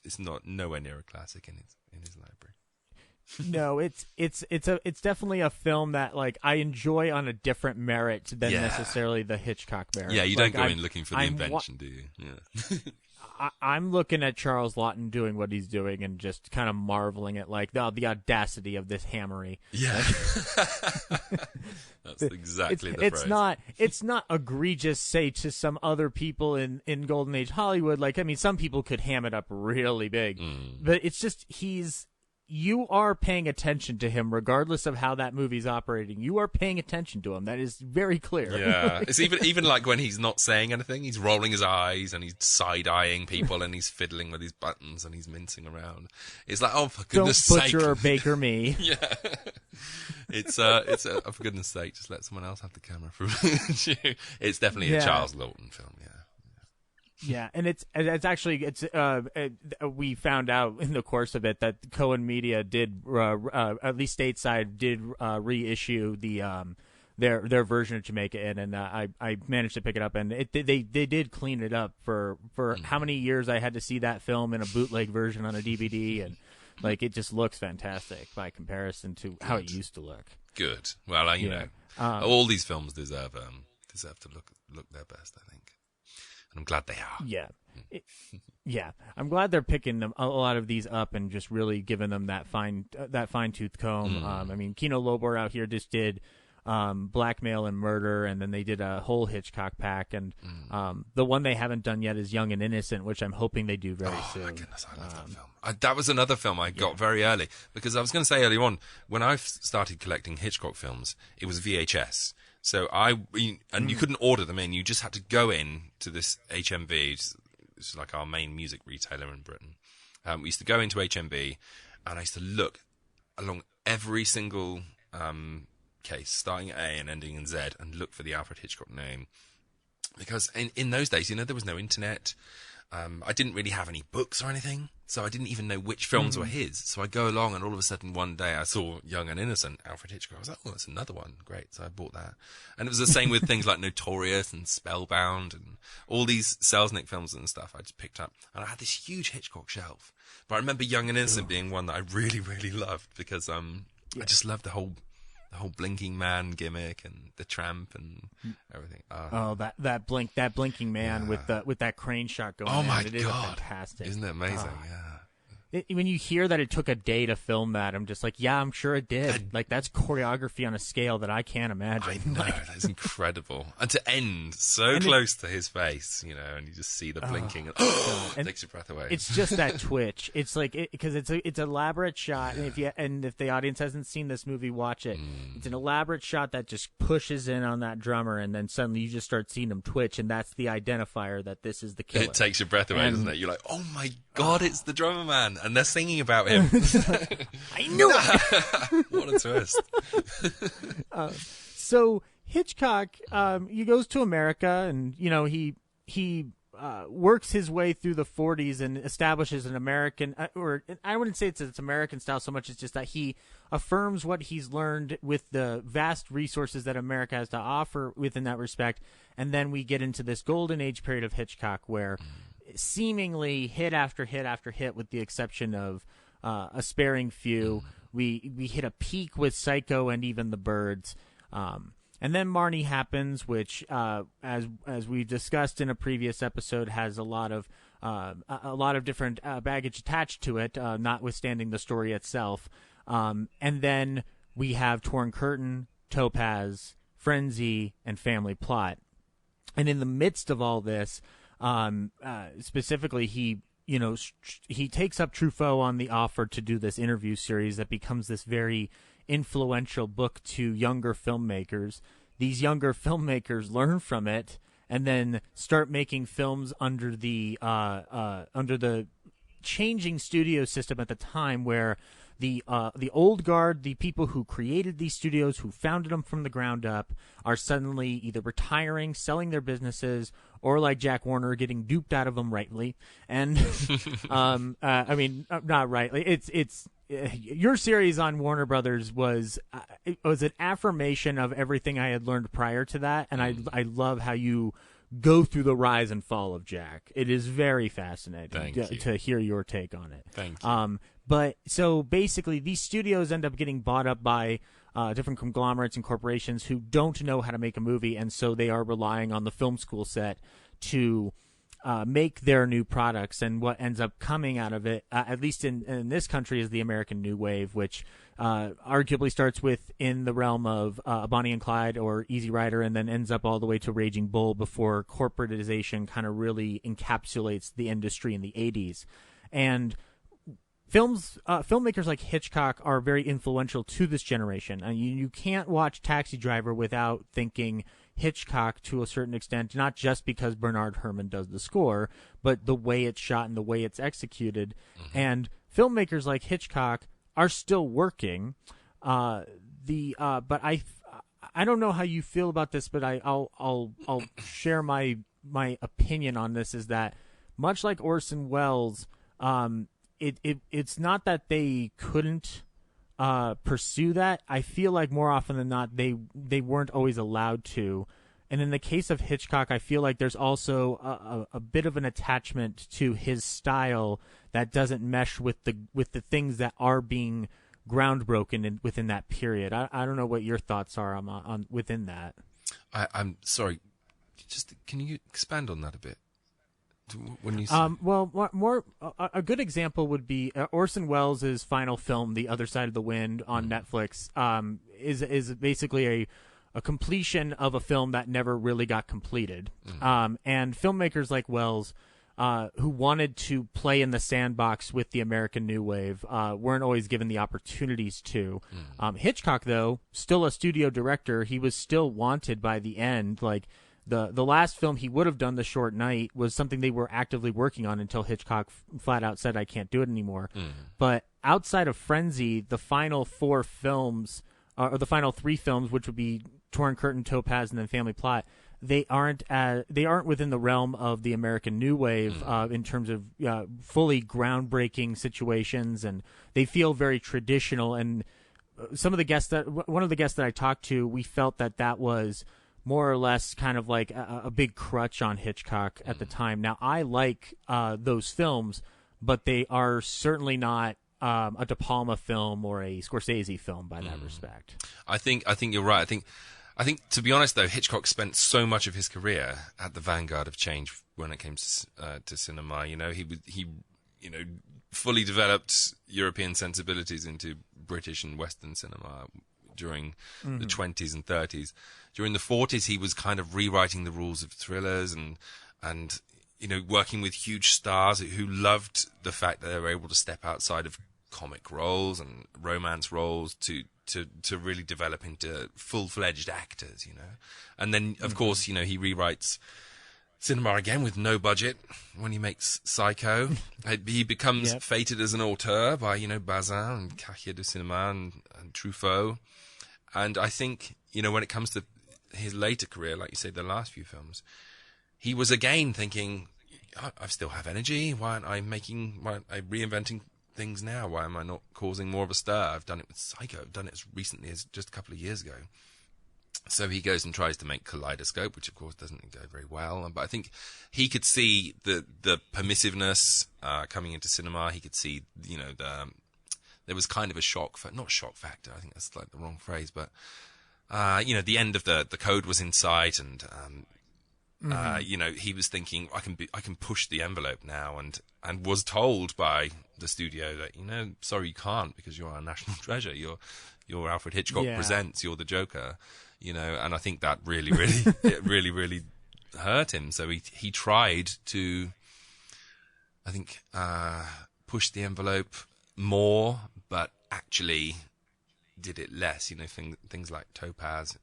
It's not nowhere near a classic in his library. No, it's definitely a film that like I enjoy on a different merit than necessarily the Hitchcock merit. Yeah, you don't go in looking for the invention, do you? Yeah. I'm looking at Charles Laughton doing what he's doing and just kind of marveling at like the audacity of this hammery. Yeah, that's exactly the phrase. It's not egregious, say, to some other people in Golden Age Hollywood. Like, I mean, some people could ham it up really big, but it's just you are paying attention to him regardless of how that movie's operating. You are paying attention to him. That is very clear. Yeah. It's even like when he's not saying anything, he's rolling his eyes and he's side-eyeing people and he's fiddling with his buttons and he's mincing around. It's like, oh, for goodness sake. Don't butcher or baker me. Yeah. It's for goodness sake, just let someone else have the camera for you. It's definitely a Charles Laughton film, yeah. Yeah, and it's actually we found out in the course of it that Cohen Media did at least stateside did reissue the their version of Jamaica Inn, and I managed to pick it up, and they did clean it up for how many years I had to see that film in a bootleg version on a DVD, and like it just looks fantastic by comparison to how it used to look. Good. Well, you know, all these films deserve to look their best, I think. And I'm glad they are. Yeah. I'm glad they're picking a lot of these up and just really giving them that fine tooth comb. I mean, Kino Lorber out here just did Blackmail and Murder, and then they did a whole Hitchcock pack, and the one they haven't done yet is Young and Innocent, which I'm hoping they do very soon. Oh my goodness, I love that film. That was another film I got very early, because I was going to say earlier on, when I started collecting Hitchcock films, it was VHS. So you couldn't order them in. You just had to go in to this HMV. it's like our main music retailer in Britain. We used to go into HMB, and I used to look along every single case, starting at A and ending in Z, and look for the Alfred Hitchcock name. Because in those days, there was no internet. I didn't really have any books or anything, so I didn't even know which films were his. So I go along, and all of a sudden one day I saw Young and Innocent, Alfred Hitchcock. I was like, oh, that's another one. Great. So I bought that. And it was the same with things like Notorious and Spellbound and all these Selznick films and stuff I just picked up. And I had this huge Hitchcock shelf. But I remember Young and Innocent being one that I really, really loved because I just loved the whole blinking man gimmick and the tramp and everything. That blinking man with that crane shot going. Oh my God, God, is fantastic! Isn't it amazing? When you hear that it took a day to film that, I'm just like, yeah, I'm sure it did. Like, that's choreography on a scale that I can't imagine. I know, that's incredible. And to end so close to his face, and you just see the blinking, and it takes your breath away. It's just that twitch. It's like, because it's an elaborate shot, and if the audience hasn't seen this movie, watch it. It's an elaborate shot that just pushes in on that drummer, and then suddenly you just start seeing him twitch, and that's the identifier that this is the killer. It takes your breath away, doesn't it? You're like, oh my God, it's the drummer man. And they're singing about him. I knew it. What a twist. So Hitchcock, he goes to America, and he works his way through the 40s and establishes an American, or I wouldn't say it's American style so much. It's just that he affirms what he's learned with the vast resources that America has to offer within that respect. And then we get into this golden age period of Hitchcock where seemingly hit after hit after hit, with the exception of a sparing few, we hit a peak with Psycho and Even the Birds, and then Marnie happens, which as we discussed in a previous episode, has a lot of different baggage attached to it, notwithstanding the story itself. And then we have Torn Curtain, Topaz, Frenzy, and Family Plot. And in the midst of all this, specifically, he takes up Truffaut on the offer to do this interview series that becomes this very influential book to younger filmmakers. These younger filmmakers learn from it and then start making films under the changing studio system at the time, where the old guard, the people who created these studios, who founded them from the ground up, are suddenly either retiring, selling their businesses, or like Jack Warner, getting duped out of them rightly. And I mean, not rightly. It's your series on Warner Brothers was an affirmation of everything I had learned prior to that, and I love how you go through the rise and fall of Jack. It is very fascinating to hear your take on it. Thank you. But so basically, these studios end up getting bought up by different conglomerates and corporations who don't know how to make a movie, and so they are relying on the film school set to make their new products. And what ends up coming out of it, at least in this country, is the American New Wave, which arguably starts with in the realm of Bonnie and Clyde or Easy Rider, and then ends up all the way to Raging Bull before corporatization kind of really encapsulates the industry in the 80s. And filmmakers like Hitchcock are very influential to this generation. You can't watch Taxi Driver without thinking Hitchcock to a certain extent, not just because Bernard Herrmann does the score, but the way it's shot and the way it's executed. And filmmakers like Hitchcock are still working. But I don't know how you feel about this, but I'll share my opinion on this, is that much like Orson Welles, it's not that they couldn't pursue that. I feel like more often than not they weren't always allowed to. And in the case of Hitchcock, I feel like there's also a bit of an attachment to his style that doesn't mesh with the things that are being groundbroken within that period. I don't know what your thoughts are on within that. I'm sorry. Just can you expand on that a bit? When you well, more a good example would be Orson Welles' final film, The Other Side of the Wind, on Netflix. Is basically a completion of a film that never really got completed. And filmmakers like Welles, who wanted to play in the sandbox with the American New Wave, weren't always given the opportunities to. Hitchcock, though, still a studio director, he was still wanted by the end. Like, The last film he would have done, The Short Night, was something they were actively working on until Hitchcock flat out said, I can't do it anymore. But outside of Frenzy, the final 4 films, or the final 3 films, which would be Torn Curtain, Topaz, and then Family Plot, they aren't within the realm of the American New Wave in terms of fully groundbreaking situations, and they feel very traditional. And one of the guests that I talked to, we felt that was more or less kind of like a big crutch on Hitchcock at the time. Now, I like those films, but they are certainly not a De Palma film or a Scorsese film by that respect. I think you're right. I think, to be honest, though, Hitchcock spent so much of his career at the vanguard of change when it came to cinema. You know, he fully developed European sensibilities into British and Western cinema during the 20s and 30s. During the 40s, he was kind of rewriting the rules of thrillers and working with huge stars who loved the fact that they were able to step outside of comic roles and romance roles to really develop into full-fledged actors, And then, of course, he rewrites cinema again with no budget when he makes Psycho. He becomes feted as an auteur by, Bazin and Carrier du Cinéma and Truffaut. And I think, when it comes to his later career, like you say, the last few films, he was again thinking, I still have energy. Why aren't I reinventing things now? Why am I not causing more of a stir? I've done it with Psycho. I've done it as recently as just a couple of years ago. So he goes and tries to make Kaleidoscope, which of course doesn't go very well. But I think he could see the permissiveness coming into cinema. He could see, there was kind of a not shock factor. I think that's like the wrong phrase, but the end of the code was in sight, and he was thinking, I can push the envelope now, and was told by the studio that, sorry, you can't, because you're our national treasure. You're Alfred Hitchcock Presents. You're the Joker, and I think that really, really, it really, really hurt him. So he tried to, I think, push the envelope more, but actually did it less. Things like Topaz,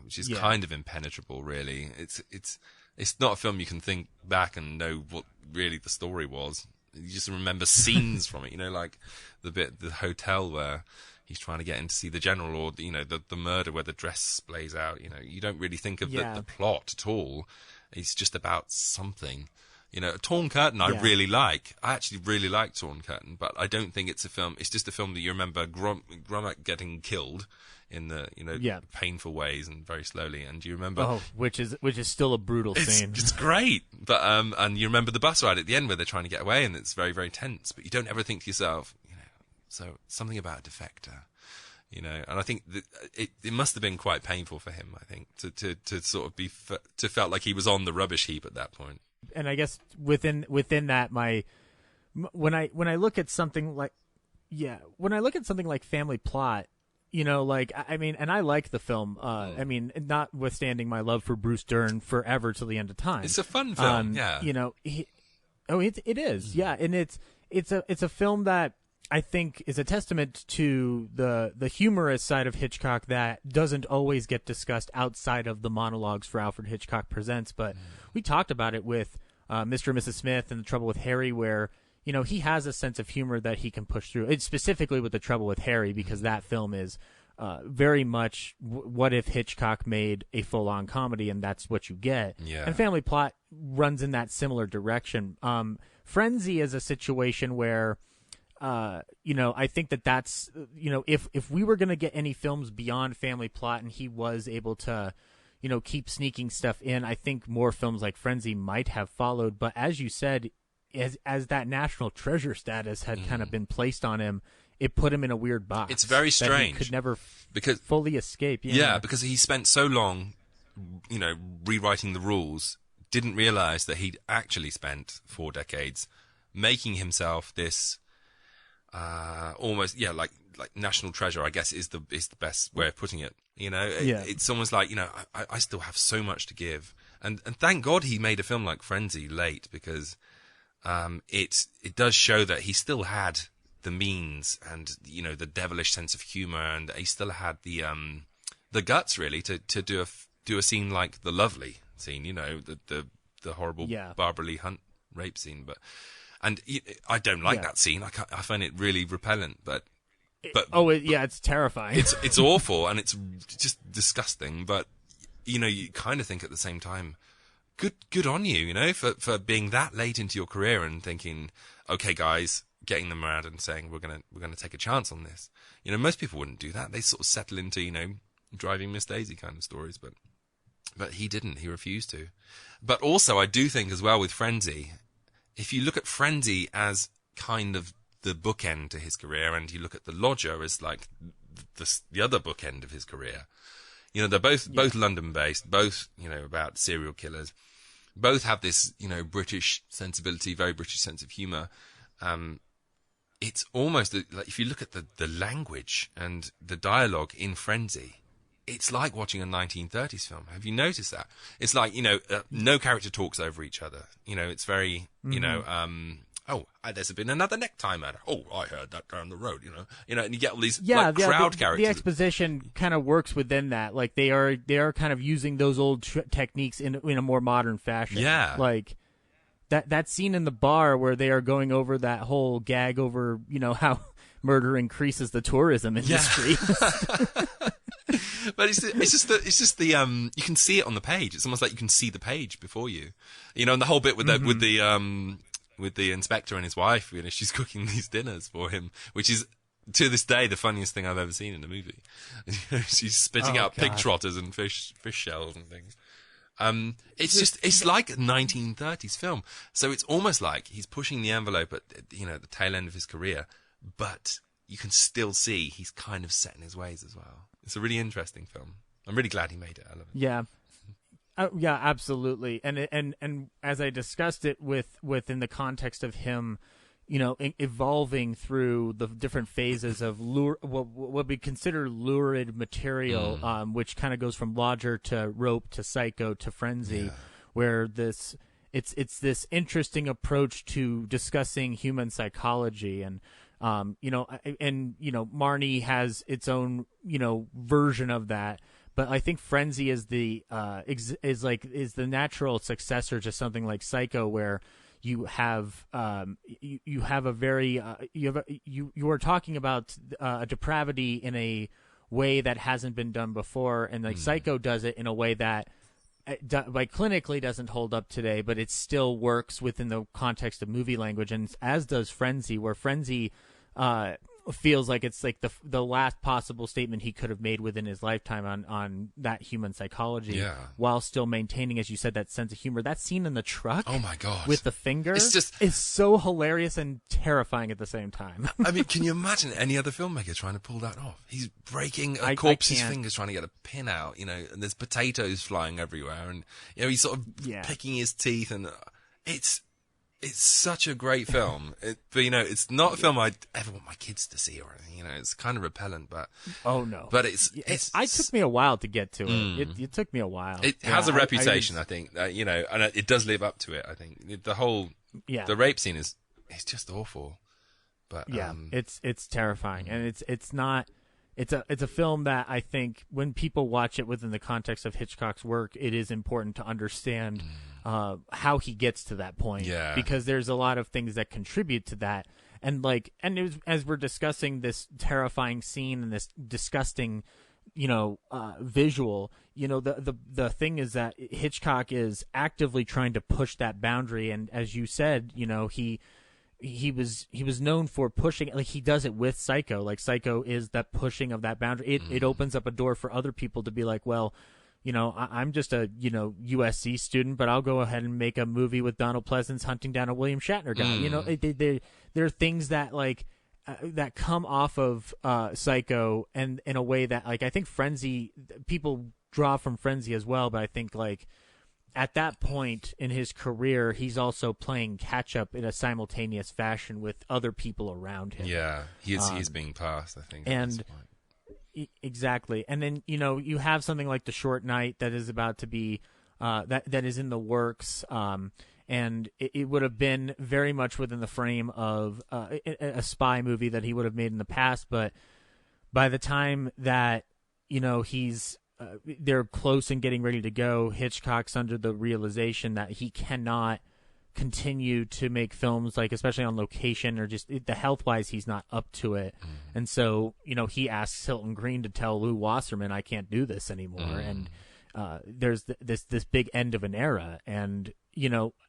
which is kind of impenetrable, really. It's not a film you can think back and know what really the story was. You just remember scenes from it, like the hotel where he's trying to get in to see the general, or the murder where the dress plays out. You don't really think of the plot at all. It's just about something. Torn Curtain I really like. I actually really like Torn Curtain, but I don't think it's a film. It's just a film that you remember Gromit getting killed in the painful ways and very slowly, and you remember which is still a brutal scene. It's great, but and you remember the bus ride at the end where they're trying to get away, and it's very, very tense. But you don't ever think to yourself, so something about a defector, and I think that it must have been quite painful for him. I think to sort of to felt like he was on the rubbish heap at that point. And I guess within that, when I look at something like Family Plot, and I like the film. Notwithstanding my love for Bruce Dern forever till the end of time, it's a fun film. It is, and it's a film that I think is a testament to the humorous side of Hitchcock that doesn't always get discussed outside of the monologues for Alfred Hitchcock Presents. But we talked about it with Mr. and Mrs. Smith and The Trouble with Harry, where he has a sense of humor that he can push through. It's specifically with The Trouble with Harry, because that film is very much what if Hitchcock made a full-on comedy, and that's what you get. Yeah. And Family Plot runs in that similar direction. Frenzy is a situation where I think that's, if we were going to get any films beyond Family Plot and he was able to, keep sneaking stuff in, I think more films like Frenzy might have followed. But as you said, as that national treasure status had kind of been placed on him, it put him in a weird box. It's very strange. That he could never fully escape. Yeah, because he spent so long, rewriting the rules, didn't realize that he'd actually spent 4 decades making himself this almost like national treasure, I guess is the best way of putting it. It's almost like I still have so much to give, and thank God he made a film like Frenzy late, because it does show that he still had the means and the devilish sense of humor, and he still had the guts really to do a scene like The Lovely, scene, the horrible Yeah. Barbara Lee Hunt rape scene. And I don't like that scene. I find it really repellent, but it's terrifying. It's awful, and it's just disgusting. But you kind of think at the same time, good on you, for being that late into your career and thinking, okay, guys, getting them around and saying we're gonna take a chance on this. Most people wouldn't do that. They sort of settle into Driving Miss Daisy kind of stories, but he didn't. He refused to. But also, I do think as well with Frenzy, if you look at Frenzy as kind of the bookend to his career, and you look at The Lodger as like the other bookend of his career, they're both London-based, both about serial killers, both have this British sensibility, very British sense of humour. It's almost like if you look at the language and the dialogue in Frenzy, it's like watching a 1930s film. Have you noticed that? It's like, no character talks over each other. It's very, there's been another necktie murder. Oh, I heard that down the road, and you get all these crowd characters. The exposition kind of works within that. Like they are kind of using those old techniques in a more modern fashion. Yeah. Like that scene in the bar where they are going over that whole gag over, how murder increases the tourism industry. Yeah. But it's just the you can see it on the page. It's almost like you can see the page before you, and the whole bit with the inspector and his wife. She's cooking these dinners for him, which is to this day the funniest thing I've ever seen in a movie. She's spitting out pig trotters and fish shells and things. It's like a 1930s film, so it's almost like he's pushing the envelope at the tail end of his career, but you can still see he's kind of set in his ways as well. It's a really interesting film. I'm really glad he made it. I love it. Yeah. Yeah, absolutely. And as I discussed it within the context of him, evolving through the different phases of what we consider lurid material, which kind of goes from Lodger to Rope to Psycho to Frenzy, where it's this interesting approach to discussing human psychology and. Marnie has its own, version of that, but I think Frenzy is the natural successor to something like Psycho, where you have you are talking about a depravity in a way that hasn't been done before, and like Psycho does it in a way that clinically doesn't hold up today, but it still works within the context of movie language, and as does Frenzy, where Frenzy feels like it's like the last possible statement he could have made within his lifetime on that human psychology, while still maintaining, as you said, that sense of humor. That scene in the truck, oh my god, with the finger, is so hilarious and terrifying at the same time. I mean, can you imagine any other filmmaker trying to pull that off? He's breaking a corpse's fingers trying to get a pin out, and there's potatoes flying everywhere, and he's sort of picking his teeth, and it's such a great film, but it's not a film I'd ever want my kids to see or anything. It's kind of repellent, but but it took me a while to get to it. It took me a while. It has a reputation, I think, and it does live up to it. I think the whole the rape scene is just awful, but it's terrifying, and it's not. It's a film that I think when people watch it within the context of Hitchcock's work, it is important to understand how he gets to that point. Yeah. Because there's a lot of things that contribute to that. And it was, as we're discussing this terrifying scene and this disgusting, visual, the thing is that Hitchcock is actively trying to push that boundary. And as you said, he was known for pushing, like he does it with Psycho. Like Psycho is that pushing of that boundary. It opens up a door for other people to be like, well, I'm just a USC student, but I'll go ahead and make a movie with Donald Pleasance hunting down a William Shatner guy. There are things that that come off of Psycho, and in a way that I think Frenzy, people draw from Frenzy as well, but I think at that point in his career, he's also playing catch-up in a simultaneous fashion with other people around him. Yeah, he's being passed, I think. And exactly. And then, you have something like The Short Night that is about to be, that is in the works, and it would have been very much within the frame of a spy movie that he would have made in the past, but by the time that, he's they're close and getting ready to go. Hitchcock's under the realization that he cannot continue to make films, like especially on location, or just the health-wise, he's not up to it. And so, he asks Hilton Green to tell Lou Wasserman, I can't do this anymore. And there's this big end of an era. And,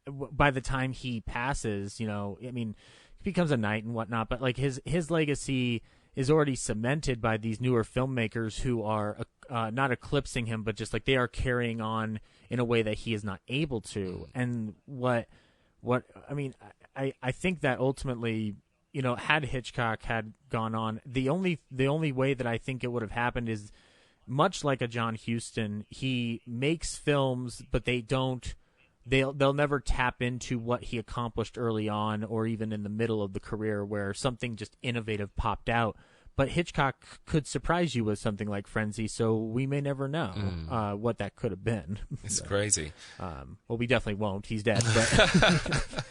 by the time he passes, he becomes a knight and whatnot, but like his legacy is already cemented by these newer filmmakers who are not eclipsing him, but just like they are carrying on in a way that he is not able to. And I think that ultimately, had Hitchcock had gone on, the only way that I think it would have happened is much like a John Huston. He makes films, but they'll never tap into what he accomplished early on or even in the middle of the career where something just innovative popped out. But Hitchcock could surprise you with something like Frenzy, so we may never know what that could have been. It's crazy. Well, we definitely won't. He's dead. But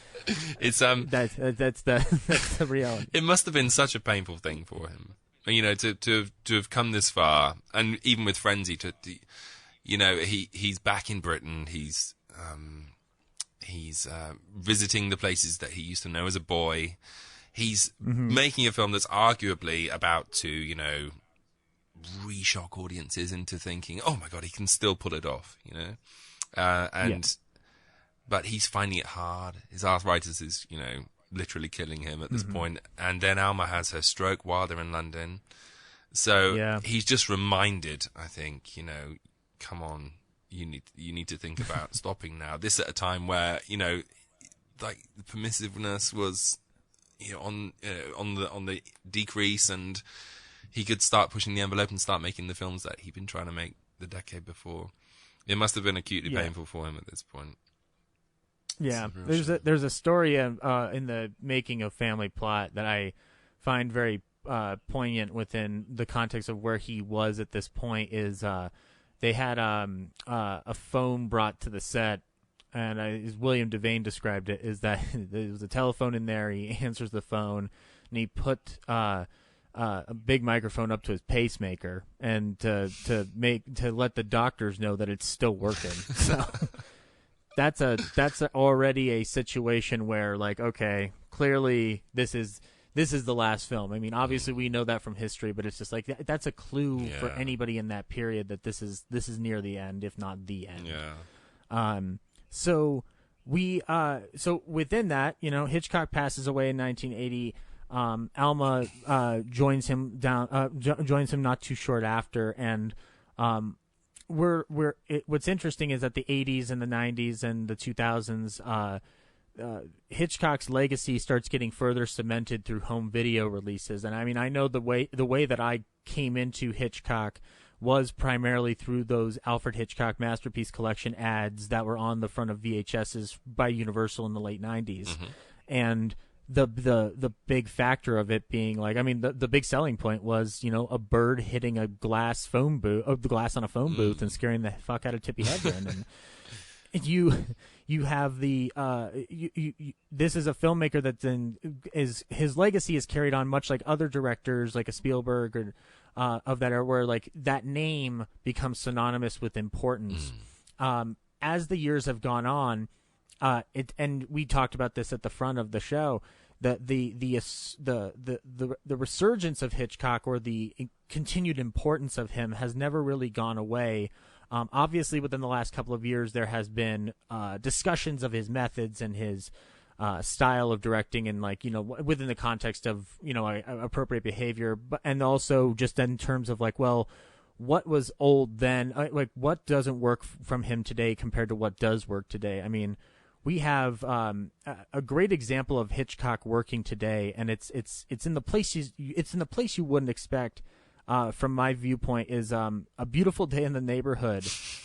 it's that's the reality. It must have been such a painful thing for him, to have come this far, and even with Frenzy, he's back in Britain. He's visiting the places that he used to know as a boy. He's making a film that's arguably about to, re-shock audiences into thinking, oh my God, he can still pull it off, but he's finding it hard. His arthritis is, literally killing him at this point. And then Alma has her stroke while they're in London. So he's just reminded, I think, come on, you need to think about stopping now. This at a time where, like the permissiveness was, on the decrease, and he could start pushing the envelope and start making the films that he'd been trying to make the decade before. It must have been acutely painful for him at this point. Yeah, there's a story in the making of Family Plot that I find very poignant within the context of where he was at this point. Is they had a phone brought to the set. And as William Devane described it, is that there was a telephone in there. He answers the phone, and he put a big microphone up to his pacemaker, and to let the doctors know that it's still working. So that's already a situation where, like, okay, clearly this is the last film. I mean, obviously we know that from history, but it's just like that's a clue for anybody in that period that this is near the end, if not the end. Yeah. So within that, Hitchcock passes away in 1980. Alma joins him not too short after, and what's interesting is that the 80s and the 90s and the 2000s, Hitchcock's legacy starts getting further cemented through home video releases. And I mean, I know the way that I came into Hitchcock was primarily through those Alfred Hitchcock Masterpiece Collection ads that were on the front of VHSs by Universal in the late 90s. And the big factor of it being, like, I mean, the big selling point was, a bird hitting a glass phone booth, the glass on a phone booth, and scaring the fuck out of Tippi Hedren. And you have the this is a filmmaker that then his legacy is carried on much like other directors like a Spielberg or of that era, where like that name becomes synonymous with importance. As the years have gone on, and we talked about this at the front of the show, that the resurgence of Hitchcock, or the continued importance of him, has never really gone away. Obviously, within the last couple of years, there has been discussions of his methods and his style of directing, and within the context of appropriate behavior, but and also just in terms of what was old then, what doesn't work from him today compared to what does work today. I mean, we have a great example of Hitchcock working today, and it's in the place you wouldn't expect. From my viewpoint, is A Beautiful Day in the Neighborhood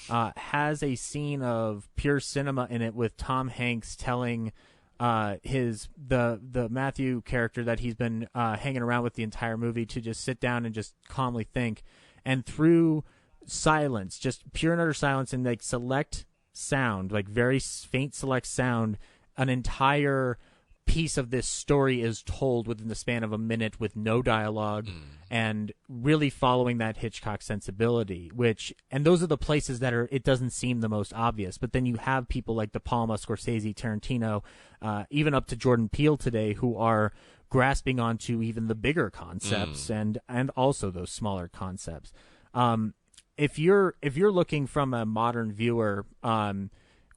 has a scene of pure cinema in it, with Tom Hanks telling the Matthew character that he's been hanging around with the entire movie to just sit down and just calmly think, and through silence, just pure and utter silence, and select sound, very faint select sound, an entire piece of this story is told within the span of a minute with no dialogue and really following that Hitchcock sensibility, and those are the places that it doesn't seem the most obvious. But then you have people like De Palma, Scorsese, Tarantino, even up to Jordan Peele today, who are grasping onto even the bigger concepts and also those smaller concepts. If you're looking from a modern viewer,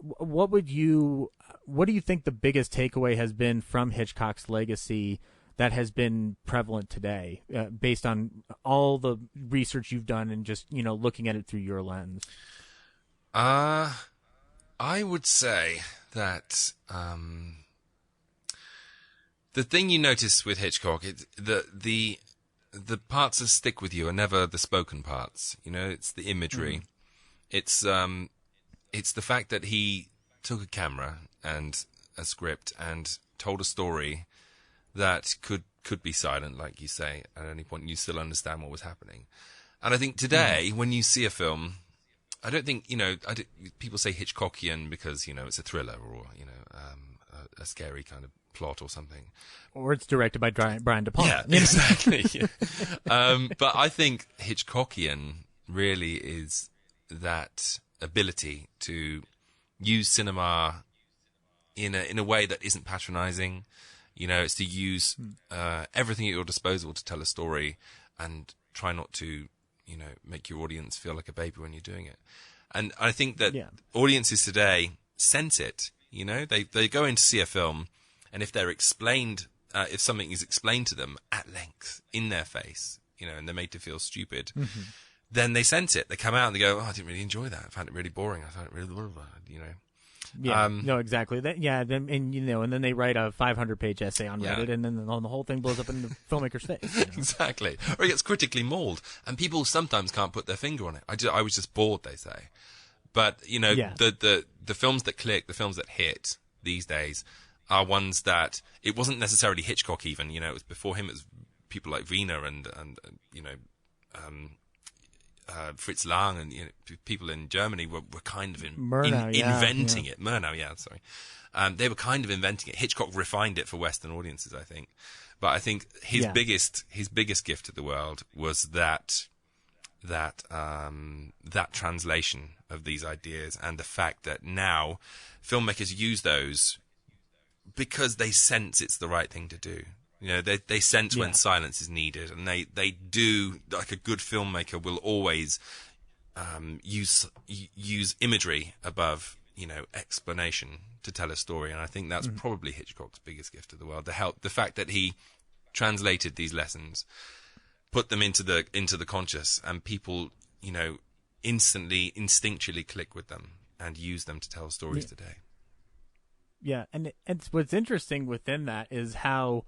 what do you think the biggest takeaway has been from Hitchcock's legacy that has been prevalent today, based on all the research you've done and just, looking at it through your lens? I would say that the thing you notice with Hitchcock, the parts that stick with you are never the spoken parts. It's the imagery. It's the fact that he took a camera and a script and told a story that could be silent, like you say, at any point. You still understand what was happening. And I think today, when you see a film, I don't think, people say Hitchcockian because, it's a thriller or, a scary kind of plot or something. Or it's directed by Brian De Palma. Yeah, exactly. But I think Hitchcockian really is that ability to use cinema in a way that isn't patronizing. It's to use everything at your disposal to tell a story and try not to, make your audience feel like a baby when you're doing it. And I think that audiences today sense it. They go in to see a film, and if they're explained, if something is explained to them at length in their face, and they're made to feel stupid, then they sense it. They come out and they go, "Oh, I didn't really enjoy that. I found it really boring. I found it really, Yeah, no, exactly. And then they write a 500-page essay on Reddit, and then the whole thing blows up in the filmmaker's face. Exactly. Or it gets critically mauled, and people sometimes can't put their finger on it. I was just bored, they say. But the films that click, the films that hit these days, are ones that it wasn't necessarily Hitchcock. Even it was before him. It was people like Wiener and Fritz Lang and people in Germany were kind of inventing it. Murnau, sorry. They were kind of inventing it. Hitchcock refined it for Western audiences, I think. But I think his biggest gift to the world was that translation of these ideas, and the fact that now filmmakers use those because they sense it's the right thing to do. They sense when silence is needed, and they do, like a good filmmaker will always use imagery above, explanation to tell a story. And I think that's probably Hitchcock's biggest gift to the world. The fact that he translated these lessons, put them into the conscious, and people, instantly, instinctually click with them and use them to tell stories today. Yeah, and what's interesting within that is how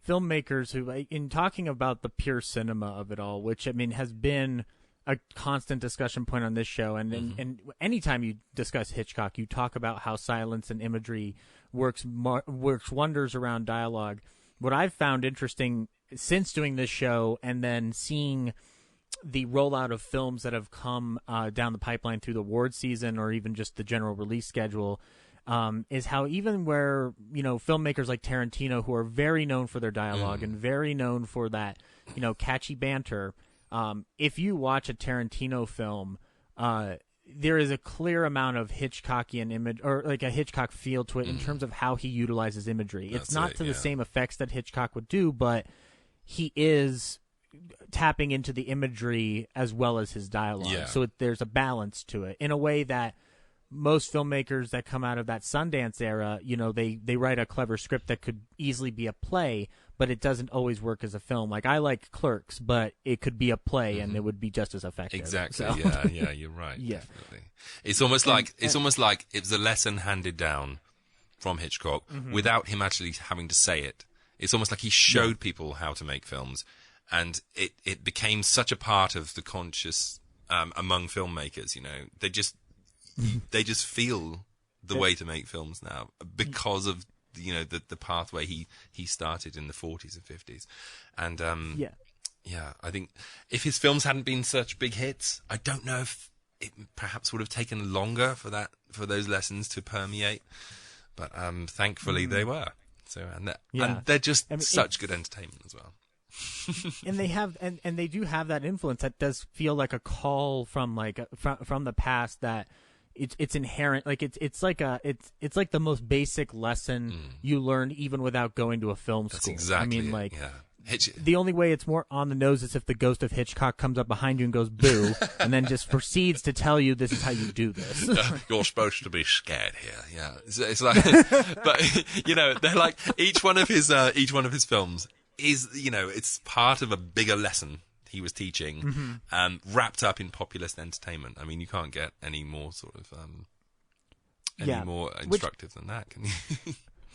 filmmakers who, in talking about the pure cinema of it all, which has been a constant discussion point on this show, and anytime you discuss Hitchcock, you talk about how silence and imagery works wonders around dialogue. What I've found interesting since doing this show, and then seeing the rollout of films that have come down the pipeline through the award season, or even just the general release schedule, is how even where, filmmakers like Tarantino, who are very known for their dialogue and very known for that, catchy banter, if you watch a Tarantino film, there is a clear amount of Hitchcockian image, or like a Hitchcock feel to it in terms of how he utilizes imagery. It's not to the same effects that Hitchcock would do, but he is tapping into the imagery as well as his dialogue. Yeah. So there's a balance to it in a way that most filmmakers that come out of that Sundance era, they write a clever script that could easily be a play, but it doesn't always work as a film. Like, I like Clerks, but it could be a play and it would be just as effective. Exactly. So. Yeah, you're right. Yeah. Definitely. It's almost like it was a lesson handed down from Hitchcock without him actually having to say it. It's almost like he showed people how to make films, and it became such a part of the conscious among filmmakers. They just feel the way to make films now because of the pathway he started in the 40s and 50s. And I think if his films hadn't been such big hits, I don't know if it perhaps would have taken longer for those lessons to permeate. But thankfully they were. So and they're just such good entertainment as well. And they have and they do have that influence that does feel like a call from like from the past, that it's inherent, like it's like the most basic lesson you learn even without going to a film school. That's exactly. I mean, it. like Yeah. the only way it's more on the nose is if the ghost of Hitchcock comes up behind you and goes boo, and then just proceeds to tell you this is how you do this. You're supposed to be scared here. Yeah, it's like, but you know, they're like each one of his films is, you know, it's part of a bigger lesson he was teaching, wrapped up in populist entertainment. I mean, you can't get any more sort of more instructive than that, can you?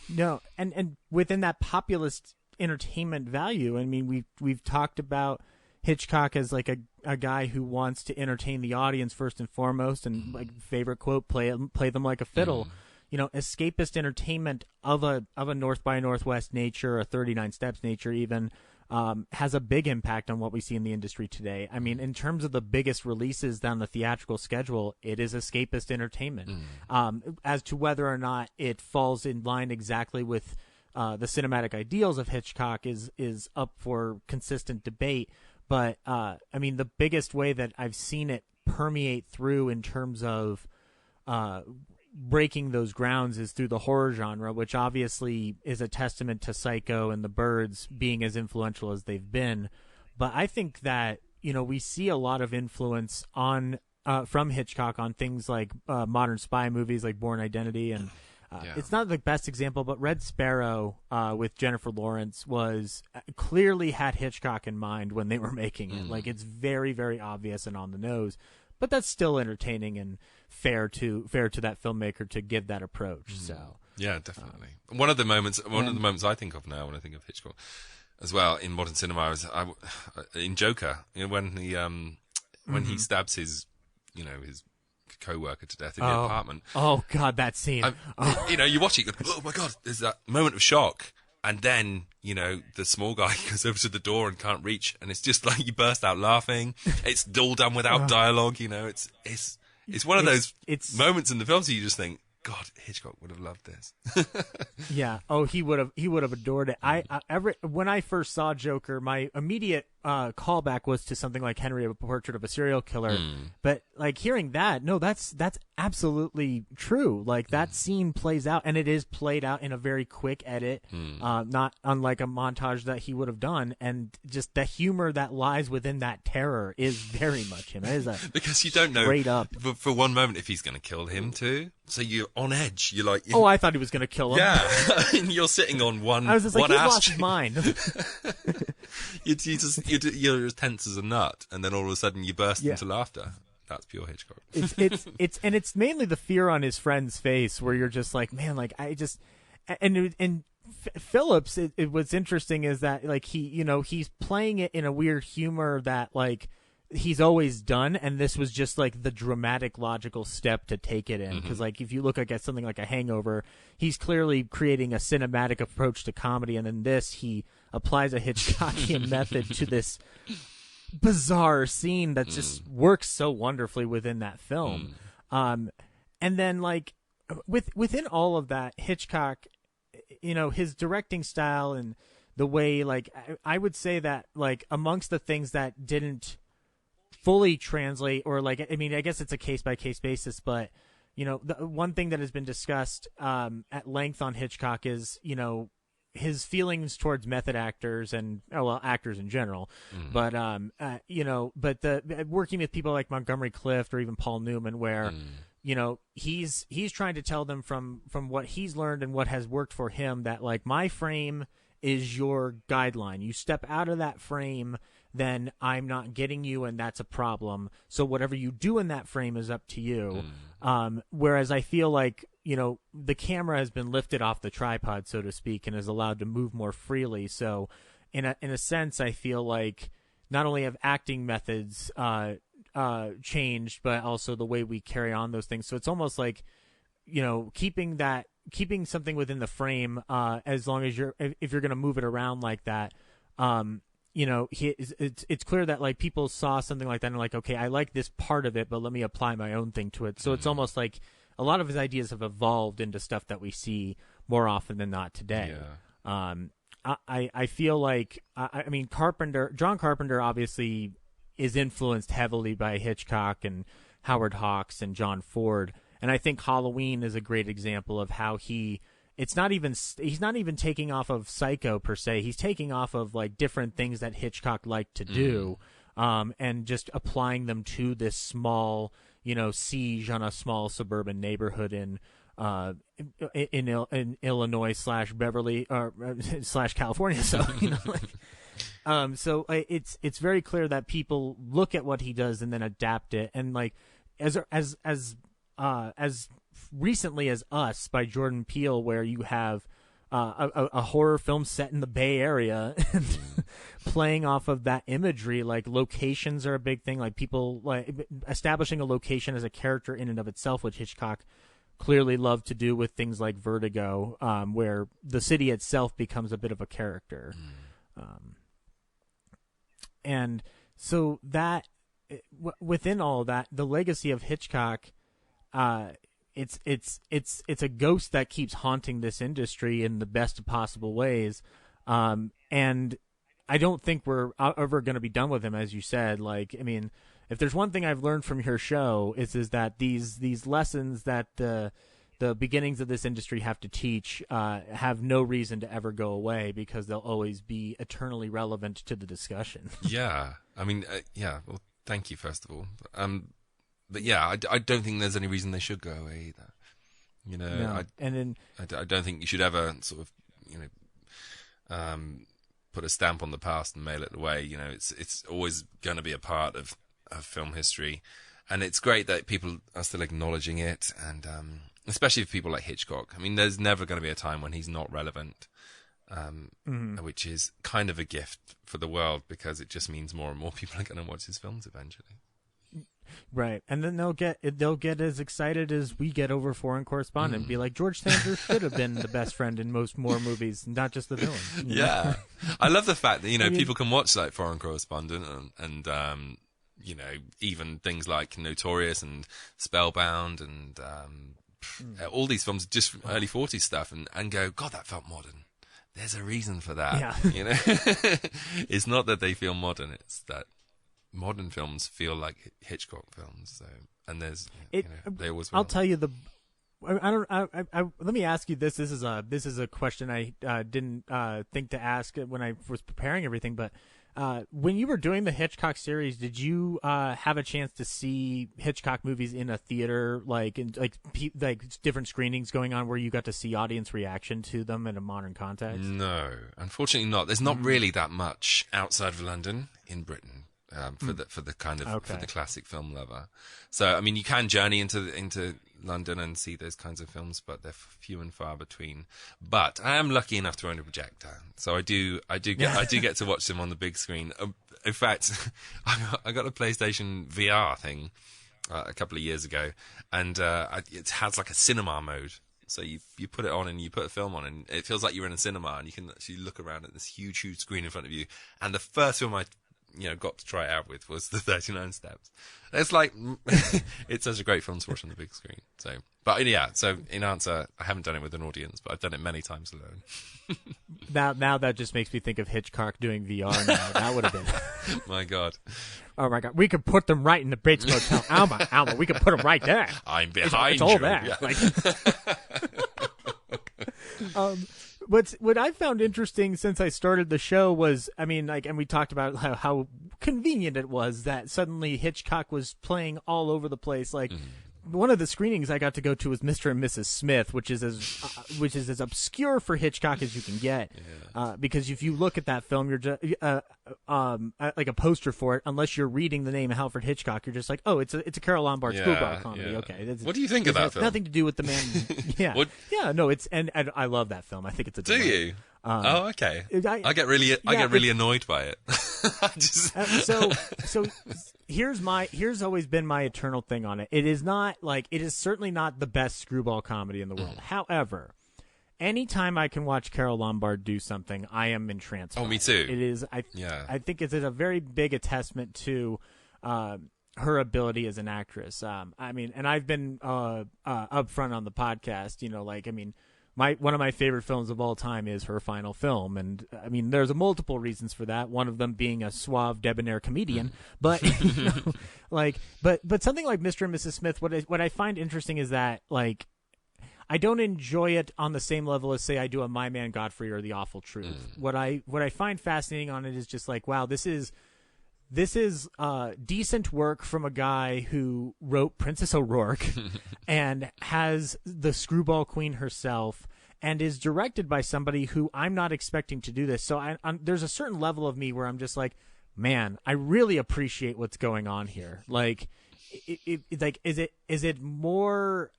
No, and within that populist entertainment value, I mean, we've talked about Hitchcock as like a guy who wants to entertain the audience first and foremost, and like favorite quote, play them like a fiddle. You know, escapist entertainment of a North by Northwest nature, a 39 Steps nature even, has a big impact on what we see in the industry today. I mean, in terms of the biggest releases down the theatrical schedule, it is escapist entertainment. As to whether or not it falls in line exactly with the cinematic ideals of Hitchcock is up for consistent debate. But, I mean, the biggest way that I've seen it permeate through in terms of breaking those grounds is through the horror genre, which obviously is a testament to Psycho and The Birds being as influential as they've been. But I think that, you know, we see a lot of influence on from Hitchcock on things like modern spy movies like Bourne Identity, and it's not the best example, but Red Sparrow with Jennifer Lawrence was clearly had Hitchcock in mind when they were making it. Like, it's very, very obvious and on the nose, but that's still entertaining and fair to that filmmaker to give that approach. So yeah, definitely. One of the moments I think of now when I think of Hitchcock as well in modern cinema is in Joker, you know, when he stabs his co-worker to death in the apartment. Oh God, that scene! You know, you watch it, you go, oh my God, there's that moment of shock, and then, you know, the small guy goes over to the door and can't reach, and it's just like you burst out laughing. It's all done without dialogue. You know, it's one of those moments in the film, so you just think, God, Hitchcock would have loved this. Yeah. Oh, he would have adored it. When I first saw Joker, my immediate callback was to something like Henry, A Portrait of a Serial Killer. But like hearing that, no, that's absolutely true. Like that scene plays out, and it is played out in a very quick edit, not unlike a montage that he would have done. And just the humor that lies within that terror is very much him. It is because you don't know straight up for one moment if he's going to kill him too. So you're on edge. You're like, oh, I thought he was going to kill him. Yeah, and you're sitting on one. I was just like, he's lost his mind. You're as tense as a nut, and then all of a sudden you burst into laughter. That's pure Hitchcock. It's mainly the fear on his friend's face, where you're just like, man, like I just and Phillips. What's interesting is that like he's playing it in a weird humor that like he's always done, and this was just like the dramatic logical step to take it in, because like if you look at something like A Hangover, he's clearly creating a cinematic approach to comedy, and in this he applies a Hitchcockian method to this bizarre scene that just works so wonderfully within that film. And then like within all of that, Hitchcock, you know, his directing style and the way, like I would say that like amongst the things that didn't fully translate, or like, I mean, I guess it's a case-by-case basis, but, you know, the one thing that has been discussed at length on Hitchcock is, you know, his feelings towards method actors and, actors in general. But, you know, but working with people like Montgomery Clift or even Paul Newman, where, you know, he's trying to tell them from what he's learned and what has worked for him that, like, my frame is your guideline. You step out of that frame, then I'm not getting you, and that's a problem. So whatever you do in that frame is up to you. Whereas I feel like, you know, the camera has been lifted off the tripod, so to speak, and is allowed to move more freely. So in a sense, I feel like not only have acting methods changed, but also the way we carry on those things. So it's almost like, you know, keeping something within the frame, as long as if you're going to move it around like that, you know, it's clear that like people saw something like that and like, okay, I like this part of it, but let me apply my own thing to it. So it's almost like a lot of his ideas have evolved into stuff that we see more often than not today. I feel like I mean John Carpenter obviously is influenced heavily by Hitchcock and Howard Hawks and John Ford, and I think Halloween is a great example of how he's not even taking off of Psycho per se. He's taking off of like different things that Hitchcock liked to do, and just applying them to this small, siege on a small suburban neighborhood in Illinois / Beverly or / California. So so it's very clear that people look at what he does and then adapt it, and like as recently as Us by Jordan Peele, where you have a horror film set in the Bay Area and playing off of that imagery. Like locations are a big thing. Like people like establishing a location as a character in and of itself, which Hitchcock clearly loved to do with things like Vertigo, where the city itself becomes a bit of a character. And so that within all of that, the legacy of Hitchcock, it's a ghost that keeps haunting this industry in the best of possible ways. And I don't think we're ever going to be done with him, as you said. Like, I mean, if there's one thing I've learned from your show is that these lessons that the beginnings of this industry have to teach have no reason to ever go away, because they'll always be eternally relevant to the discussion. Yeah, I mean, well, thank you first of all. But yeah, I don't think there's any reason they should go away either. No. I don't think you should ever sort of, put a stamp on the past and mail it away. It's always going to be a part of film history, and it's great that people are still acknowledging it, and especially for people like Hitchcock. I mean, there's never going to be a time when he's not relevant, which is kind of a gift for the world, because it just means more and more people are going to watch his films eventually. Right, and then they'll get as excited as we get over Foreign Correspondent and be like, George Sanders should have been the best friend in more movies, not just the villain. Yeah, I love the fact that people can watch like Foreign Correspondent and even things like Notorious and Spellbound and all these films, just early 40s stuff, and go, God, that felt modern. There's a reason for that. Yeah. It's not that they feel modern; it's that modern films feel like Hitchcock films. So, and they always will. I'll tell you let me ask you this. This is a question I didn't think to ask when I was preparing everything. But when you were doing the Hitchcock series, did you have a chance to see Hitchcock movies in a theater, like different screenings going on, where you got to see audience reaction to them in a modern context? No, unfortunately not. There's not really that much outside of London in Britain. For the classic film lover. So I mean, you can journey into London and see those kinds of films, but they're few and far between. But I am lucky enough to own a projector, so I do get to watch them on the big screen. In fact, I got a PlayStation VR thing a couple of years ago, and it has like a cinema mode. So you put it on and you put a film on, and it feels like you're in a cinema, and you can actually look around at this huge screen in front of you. And the first film I got to try it out with was the 39 Steps. It's like, it's such a great film to watch on the big screen. So, but yeah, so in answer, I haven't done it with an audience, but I've done it many times alone. Now that just makes me think of Hitchcock doing VR now. That would have been. My God. Oh my God. We could put them right in the Bates Motel. Alma, we could put them right there. I'm behind it's all you. there. Yeah. What I found interesting since I started the show was, I mean, like, and we talked about how convenient it was that suddenly Hitchcock was playing all over the place. Like, one of the screenings I got to go to was Mr. and Mrs. Smith, which is as obscure for Hitchcock as you can get. Yeah. Because if you look at that film, you're just like a poster for it. Unless you're reading the name of Alfred Hitchcock, you're just like, oh, it's a Carole Lombard screwball comedy. Yeah. Okay, what do you think of that film? Nothing to do with the man. Yeah, yeah. No, it's and I love that film. I think it's a. Do you? Oh, okay. I get really annoyed by it. So here's always been my eternal thing on it. It is certainly not the best screwball comedy in the world. However, anytime I can watch Carole Lombard do something, I am entranced. Oh, me too. It is. I think it's a very big attestament to her ability as an actress. I mean, and I've been upfront on the podcast. one of my favorite films of all time is her final film, and I mean, there's multiple reasons for that. One of them being a suave, debonair comedian, but you know, like, but something like Mr. and Mrs. Smith, what I find interesting is that, like, I don't enjoy it on the same level as, say, I do a My Man Godfrey or The Awful Truth. What I find fascinating on it is just like, wow, this is decent work from a guy who wrote Princess O'Rourke and has the Screwball Queen herself, and is directed by somebody who I'm not expecting to do this. So there's a certain level of me where I'm just like, man, I really appreciate what's going on here. Like, is it more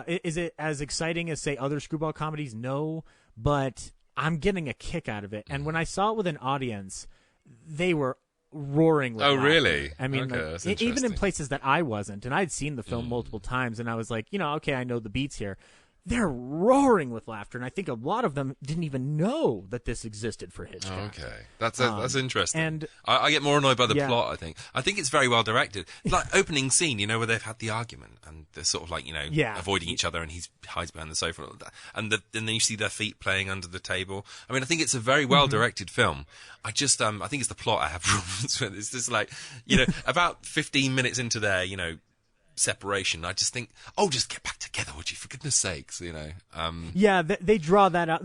is it as exciting as, say, other screwball comedies? No, but I'm getting a kick out of it. And when I saw it with an audience, they were roaring with laughter. Really? I mean, okay, like, even in places that I wasn't, and I'd seen the film multiple times, and I was like, you know, okay, I know the beats here. They're roaring with laughter, and I think a lot of them didn't even know that this existed for Hitchcock. Okay, that's interesting. And I get more annoyed by the plot. I think it's very well directed. It's like opening scene, you know, where they've had the argument and they're sort of like, you know, avoiding each other, and he hides behind the sofa, and then you see their feet playing under the table. I mean, I think it's a very well directed film. I just I think it's the plot I have problems with. It's just like, you know, about 15 minutes into their, you know, separation, I just think, oh, just get back together, would you, for goodness sakes, you know. They draw that out.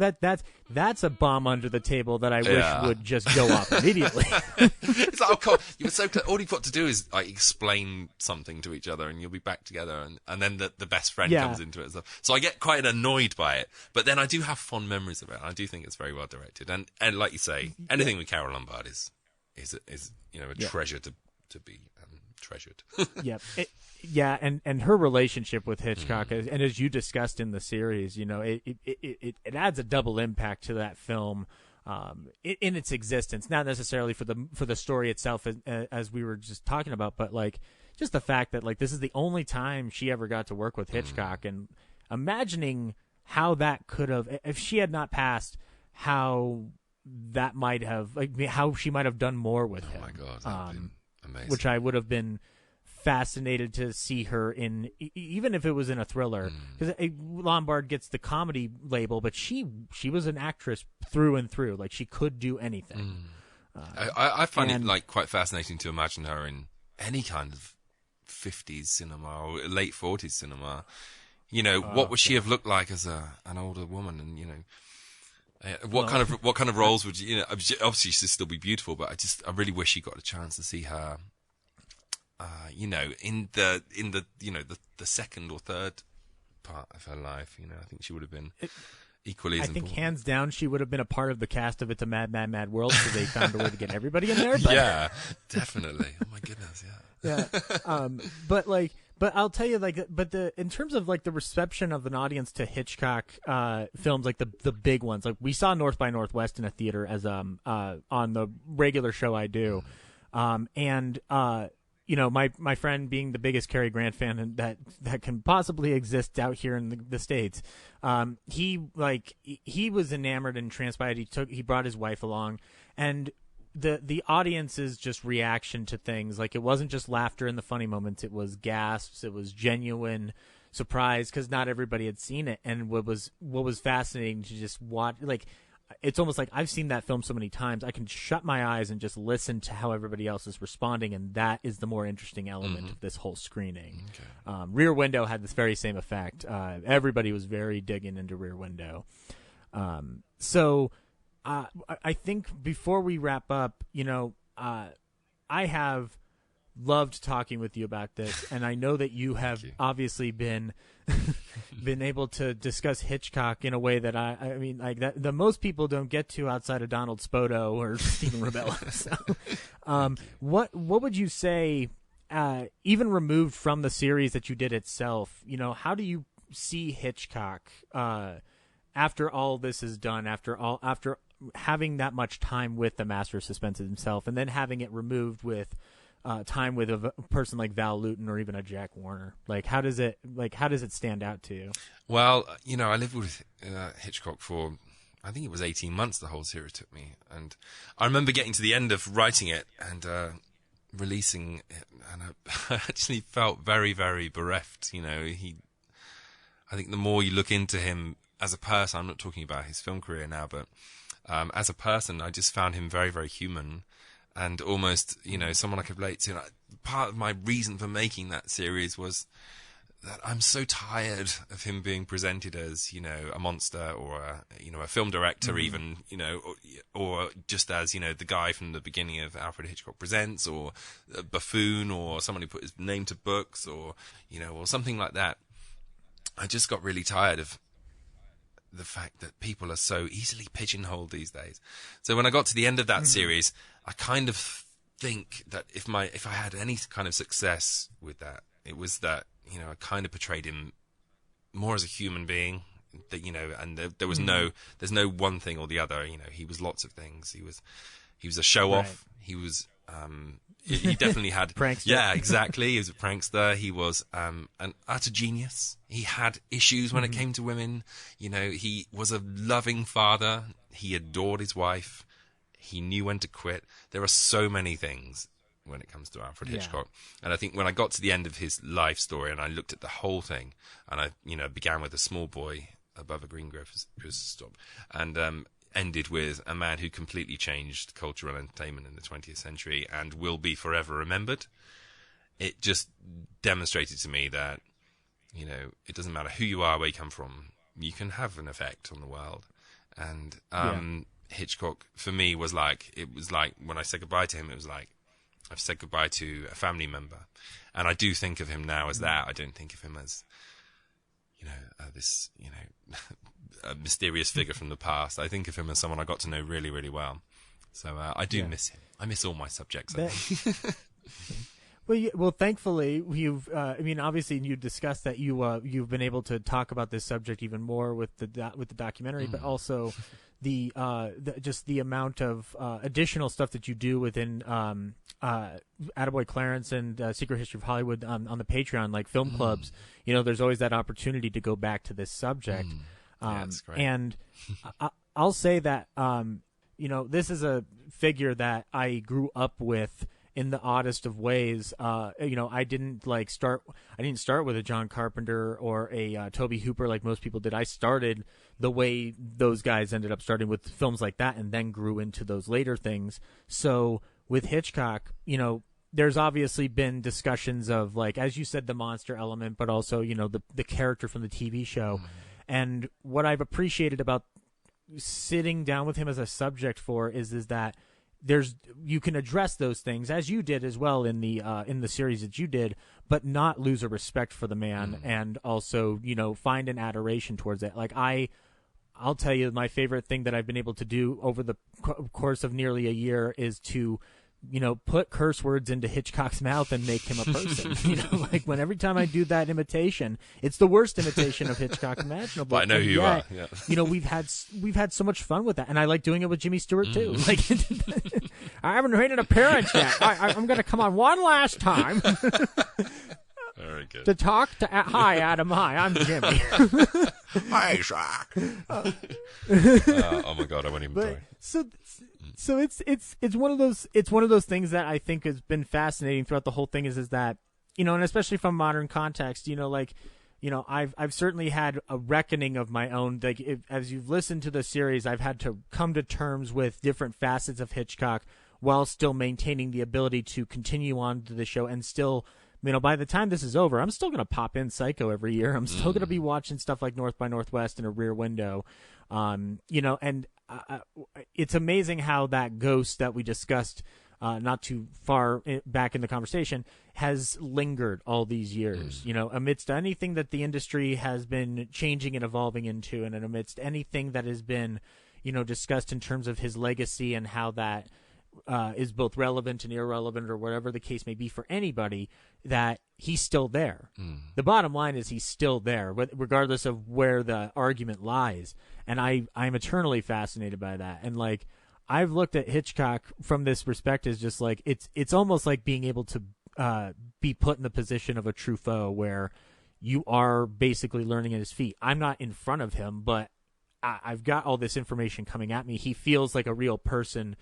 That's a bomb under the table that I wish would just go up immediately. It's like, oh God, you were so clear. All you've got to do is like explain something to each other, and you'll be back together, and then the best friend comes into it. So I get quite annoyed by it, but then I do have fond memories of it. I do think it's very well directed, and like you say, anything with Carole Lombard is you know, a treasure to be treasured. And her relationship with Hitchcock, and as you discussed in the series, you know, it adds a double impact to that film in its existence. Not necessarily for the story itself, as we were just talking about, but like just the fact that, like, this is the only time she ever got to work with Hitchcock, and imagining how that could have, if she had not passed, how that might have, like, how she might have done more with him. Oh my God, that would have been amazing. Which I would have been fascinated to see her in, even if it was in a thriller, because Lombard gets the comedy label, but she was an actress through and through. Like, she could do anything. I find it like quite fascinating to imagine her in any kind of 50s cinema or late 40s cinema. You know, what would she have looked like as an older woman? And, you know, what kind of roles would you know? Obviously, she'd still be beautiful, but I really wish she got a chance to see her. You know, in the you know, the second or third part of her life, you know, I think she would have been equally as important. I think hands down she would have been a part of the cast of It's a Mad, Mad, Mad World, because they found a way to get everybody in there. But... Yeah, definitely. Oh my goodness, But I'll tell you, like, in terms of like the reception of an audience to Hitchcock films, like the big ones, like we saw North by Northwest in a theater as on the regular show I do, and you know, my friend, being the biggest Cary Grant fan that can possibly exist out here in the States, he was enamored and entranced by it. He brought his wife along, and the audience's just reaction to things, like, it wasn't just laughter in the funny moments, it was gasps, it was genuine surprise, because not everybody had seen it. And what was fascinating to just watch, like, it's almost like I've seen that film so many times, I can shut my eyes and just listen to how everybody else is responding, and that is the more interesting element of this whole screening. Okay. Rear Window had this very same effect. Everybody was very digging into Rear Window. So I think before we wrap up, you know, I have loved talking with you about this, and I know that you have obviously been able to discuss Hitchcock in a way that I mean, like, that the most people don't get to outside of Donald Spoto or Stephen Rebella. So, what would you say, even removed from the series that you did itself, you know, how do you see Hitchcock after all this is done, after having that much time with the Master of Suspense himself, and then having it removed with time with a person like Val Lewton or even a Jack Warner? Like, how does it stand out to you? Well, you know, I lived with Hitchcock for, I think it was 18 months the whole series took me, and I remember getting to the end of writing it and releasing it, and I actually felt very, very bereft. You know, I think the more you look into him as a person, I'm not talking about his film career now, but as a person, I just found him very, very human, and almost, someone I could relate to. And part of my reason for making that series was that I'm so tired of him being presented as, a monster, or a film director, even, or just as, the guy from the beginning of Alfred Hitchcock Presents, or a buffoon, or someone who put his name to books, or, or something like that. I just got really tired of the fact that people are so easily pigeonholed these days. So when I got to the end of that series, I kind of think that if I had any kind of success with that, it was that, I kind of portrayed him more as a human being, that, and there's no one thing or the other. He was lots of things. He was a show off. Right. He was, he definitely had prankster. Yeah, exactly. He was a prankster. He was an utter genius. He had issues when it came to women. He was a loving father. He adored his wife. He knew when to quit. There are so many things when it comes to Alfred Hitchcock. And I think when I got to the end of his life story and I looked at the whole thing, and I, began with a small boy above a green grocer's stop, and ended with a man who completely changed cultural entertainment in the 20th century and will be forever remembered, it just demonstrated to me that, it doesn't matter who you are, where you come from, you can have an effect on the world. And Hitchcock, for me, it was like when I said goodbye to him, it was like I've said goodbye to a family member. And I do think of him now as that. I don't think of him as, this, a mysterious figure from the past. I think of him as someone I got to know really, really well. So I do miss him. I miss all my subjects. Well, thankfully, you've. Obviously, you discussed that you've been able to talk about this subject even more with the documentary, but also the amount of additional stuff that you do within Attaboy Clarence and Secret History of Hollywood on the Patreon, like film clubs. There's always that opportunity to go back to this subject. That's great. And I'll say that this is a figure that I grew up with in the oddest of ways. I didn't start with a John Carpenter or a Tobe Hooper like most people did. I started the way those guys ended up starting, with films like that, and then grew into those later things. So with Hitchcock, there's obviously been discussions of, like, as you said, the monster element, but also, the character from the TV show. And what I've appreciated about sitting down with him as a subject for is that you can address those things, as you did as well in the series that you did, but not lose a respect for the man, and also, find an adoration towards it. Like, I'll tell you, my favorite thing that I've been able to do over the course of nearly a year is to, put curse words into Hitchcock's mouth and make him a person. Like, every time I do that imitation, it's the worst imitation of Hitchcock imaginable. But I know who you are. Yeah. We've had so much fun with that, and I like doing it with Jimmy Stewart too. Like, I haven't made an appearance yet. I'm going to come on one last time. Very good. To talk to hi Adam, hi, I'm Jimmy. Hi, Shaq. Oh my God, I won't even try. So it's one of those things that I think has been fascinating throughout the whole thing is that, and especially from modern context, I've certainly had a reckoning of my own. Like, as you've listened to the series, I've had to come to terms with different facets of Hitchcock while still maintaining the ability to continue on to the show, and still, by the time this is over, I'm still going to pop in Psycho every year. I'm still going to be watching stuff like North by Northwest and A Rear Window. And it's amazing how that ghost that we discussed not too far back in the conversation has lingered all these years, amidst anything that the industry has been changing and evolving into, and amidst anything that has been, discussed in terms of his legacy and how that is both relevant and irrelevant, or whatever the case may be for anybody, that he's still there. The bottom line is he's still there, regardless of where the argument lies. And I'm eternally fascinated by that. And, like, I've looked at Hitchcock from this respect as just like, it's almost like being able to be put in the position of a Truffaut, where you are basically learning at his feet. I'm not in front of him, but I've got all this information coming at me. He feels like a real person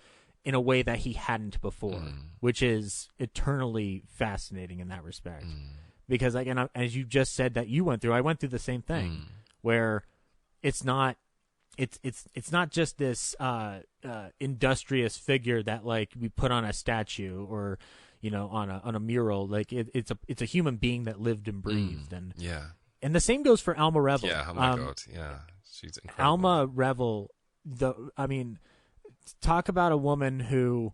in a way that he hadn't before, which is eternally fascinating in that respect. Because, again, as you just said that you went through, I went through the same thing, where it's not just this industrious figure that like we put on a statue or on a mural. Like it's a human being that lived and breathed. And the same goes for Alma Revel. Yeah, oh my God, yeah, she's incredible. Alma Revel, talk about a woman who,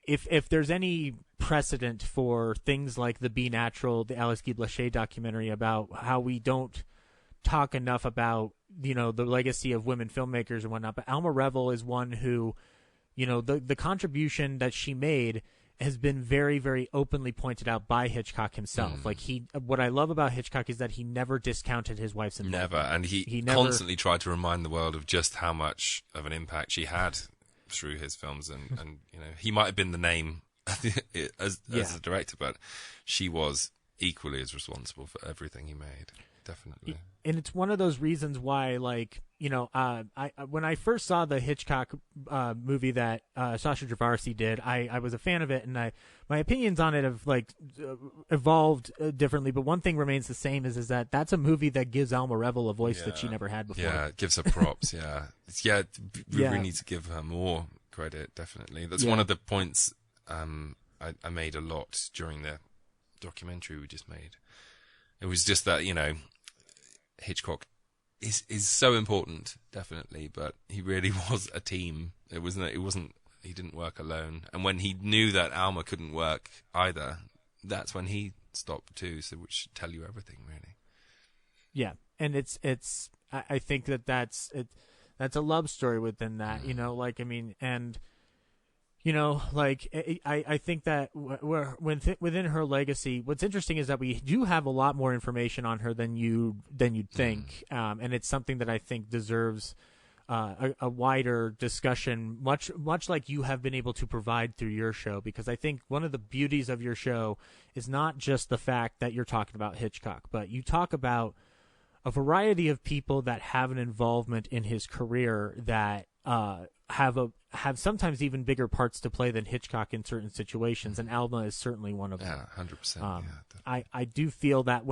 if there's any precedent for things like the Be Natural, the Alex Guy Blaché documentary about how we don't talk enough about the legacy of women filmmakers and whatnot, but Alma Revel is one who, the contribution that she made has been very, very openly pointed out by Hitchcock himself. Like what I love about Hitchcock is that he never discounted his wife's involvement. Never, and he constantly tried to remind the world of just how much of an impact she had through his films, and he might have been the name as a director, but she was equally as responsible for everything he made. Definitely. And it's one of those reasons why, like, when I first saw the Hitchcock movie that Sasha Javarsi did, I was a fan of it, and my opinions on it have like evolved differently. But one thing remains the same is that that's a movie that gives Alma Revel a voice that she never had before. Yeah, it gives her props. We really need to give her more credit. Definitely, that's one of the points I made a lot during the documentary we just made. It was just that Hitchcock is so important, definitely, but he really was a team. He didn't work alone. And when he knew that Alma couldn't work either, that's when he stopped too. So which should tell you everything, really. Yeah, and I think that's a love story within that. I think that within her legacy, what's interesting is that we do have a lot more information on her than you'd think, and it's something that I think deserves a wider discussion, much like you have been able to provide through your show. Because I think one of the beauties of your show is not just the fact that you're talking about Hitchcock, but you talk about a variety of people that have an involvement in his career that have sometimes even bigger parts to play than Hitchcock in certain situations, and Alma is certainly one of them. Yeah, 100%. I do feel that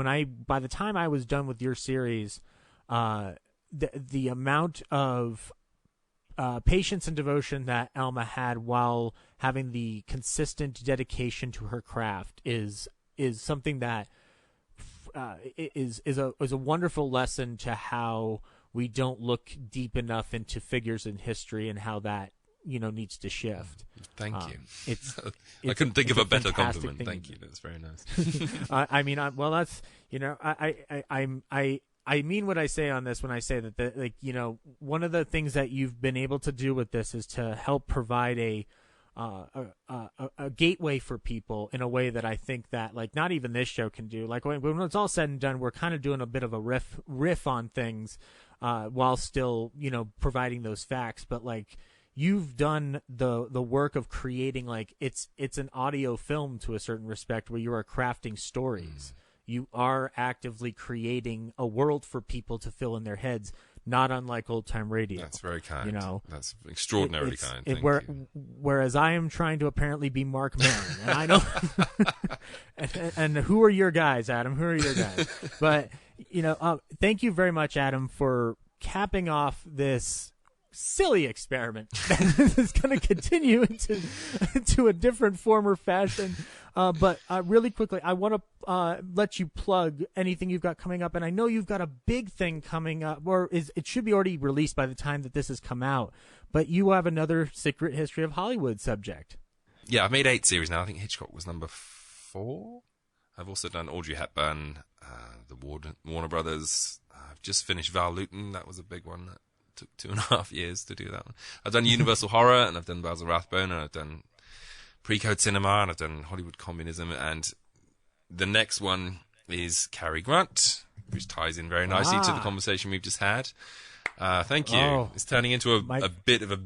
by the time I was done with your series, the amount of patience and devotion that Alma had while having the consistent dedication to her craft is something that is a wonderful lesson to how we don't look deep enough into figures in history and how that needs to shift. Thank you. I couldn't think of a better compliment. Thank you. That's very nice. I mean what I say on this when I say that one of the things that you've been able to do with this is to help provide a gateway for people in a way that I think that not even this show can do. Like when it's all said and done, we're kind of doing a bit of a riff on things while still providing those facts. But you've done the work of creating it's an audio film to a certain respect where you are crafting stories. You are actively creating a world for people to fill in their heads, not unlike old time radio. That's very kind. That's extraordinarily kind. Thank you. Whereas I am trying to apparently be Mark Maron, and I know. and who are your guys, Adam? Who are your guys? But thank you very much, Adam, for capping off this silly experiment that is going to continue into a different form or fashion. But really quickly, I want to let you plug anything you've got coming up. And I know you've got a big thing coming up, or it should be already released by the time that this has come out. But you have another Secret History of Hollywood subject. Yeah, I've made 8 series now. I think Hitchcock was number 4. I've also done Audrey Hepburn, the Warner Brothers. I've just finished Val Lewton. That was a big one. That took 2.5 years to do that one. I've done Universal Horror, and I've done Basil Rathbone, and I've done Pre-Code Cinema, and I've done Hollywood Communism, and the next one is Cary Grant, which ties in very nicely to the conversation we've just had. Thank you. It's turning into a bit of a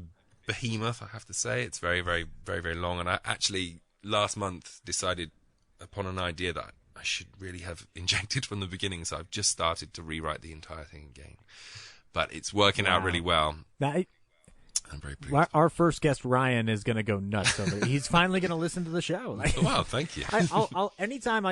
behemoth, I have to say. It's very, very, very, very long, and I actually last month decided upon an idea that I should really have injected from the beginning, so I've just started to rewrite the entire thing again. But it's working out really well. I'm very pleased. Our first guest, Ryan, is going to go nuts over it. He's finally going to listen to the show. Wow, thank you. I'll anytime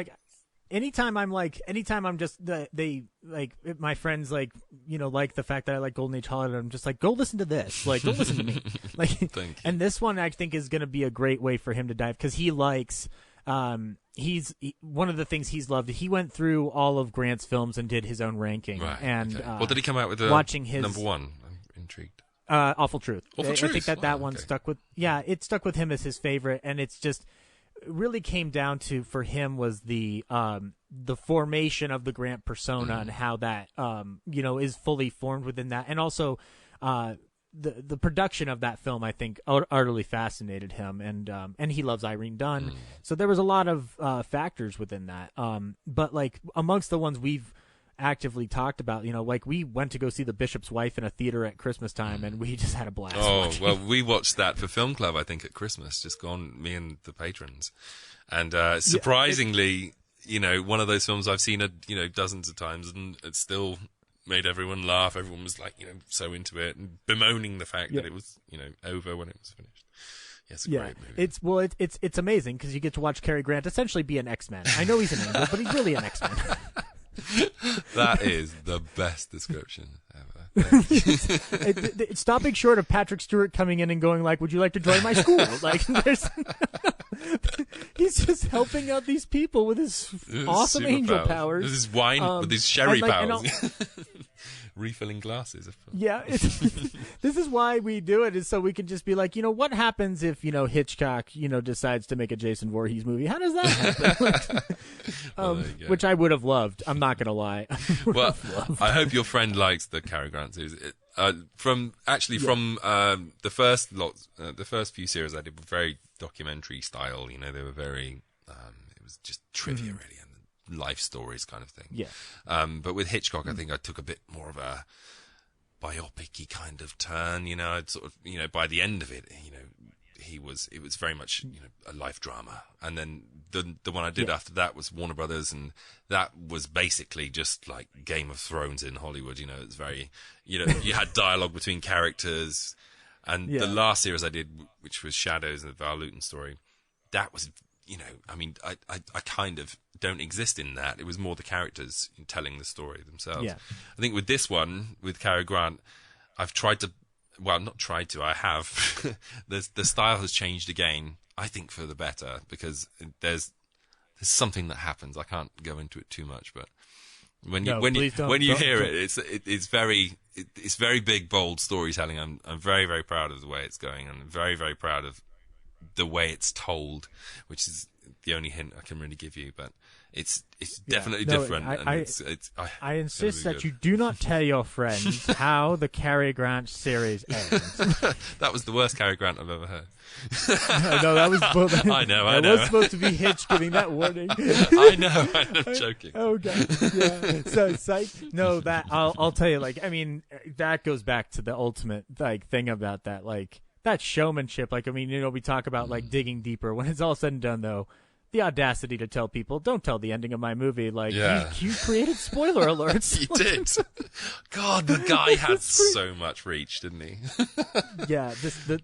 anytime I'm just they like my friends like like the fact that I like Golden Age Hollywood, I'm just like, go listen to this, like don't listen to me, like. Thank you. And this one I think is going to be a great way for him to dive, because he likes one of the things he's loved. He went through all of Grant's films and did his own ranking. Right. And okay. What did he come out with? Watching his number one. I'm intrigued. Awful Truth. Awful Truth. I think that one okay. stuck with. Yeah, it stuck with him as his favorite, and it's just really came down to, for him, was the formation of the Grant persona and how that is fully formed within that, and also the production of that film, I think, utterly fascinated him, and he loves Irene Dunn. So there was a lot of factors within that. But like amongst the ones we've actively talked about, like we went to go see The Bishop's Wife in a theater at Christmas time, and we just had a blast. Well, we watched that for Film Club, I think, at Christmas, just gone, me and the patrons. And surprisingly, one of those films I've seen dozens of times, and it still made everyone laugh. Everyone was like, so into it and bemoaning the fact that it was, over when it was finished. Yeah, it's a great movie. It's amazing because you get to watch Cary Grant essentially be an X-Men. I know he's an angel, but he's really an X-Men. That is the best description ever. It's stopping short of Patrick Stewart coming in and going like, "Would you like to join my school?" Like, he's just helping out these people with his awesome angel powers. This is wine with his sherry powers. Refilling glasses. Yeah, this is why we do it, is so we can just be like, what happens if Hitchcock decides to make a Jason Voorhees movie? How does that happen? Which I would have loved. I'm not gonna lie. Well, I hope your friend likes the Cary Grant series. From the first few series I did were very documentary style. They were very. It was just trivia really. Life stories kind of thing. Yeah. But with Hitchcock, I think I took a bit more of a biopic-y kind of turn. I'd sort of, by the end of it, it was very much, a life drama. And then the one I did after that was Warner Brothers, and that was basically just like Game of Thrones in Hollywood. It's very, you had dialogue between characters. And the last series I did, which was Shadows, the Val Lewton story, that was, I kind of don't exist in that. It was more the characters telling the story themselves. Yeah. I think with this one, with Cary Grant, I've tried to, well, not tried to, I have. The style has changed again, I think for the better, because there's something that happens. I can't go into it too much, but when you hear it, it's very big, bold storytelling. I'm very, very proud of the way it's going, and I'm very, very proud of the way it's told, which is the only hint I can really give you, but it's definitely different. I insist that you do not tell your friends how the Cary Grant series ends. That was the worst Cary Grant I've ever heard. No, that was. I know. That was supposed to be Hitch giving that warning. I know. I'm joking. Oh god. Yeah. So psych. No, that I'll tell you. Like, I mean, that goes back to the ultimate thing about that. Like, that showmanship. Like, I mean, we talk about like digging deeper. When it's all said and done, though, the audacity to tell people, don't tell the ending of my movie. Like, you created spoiler alerts. He did. God, the guy had so much reach, didn't he? Yeah,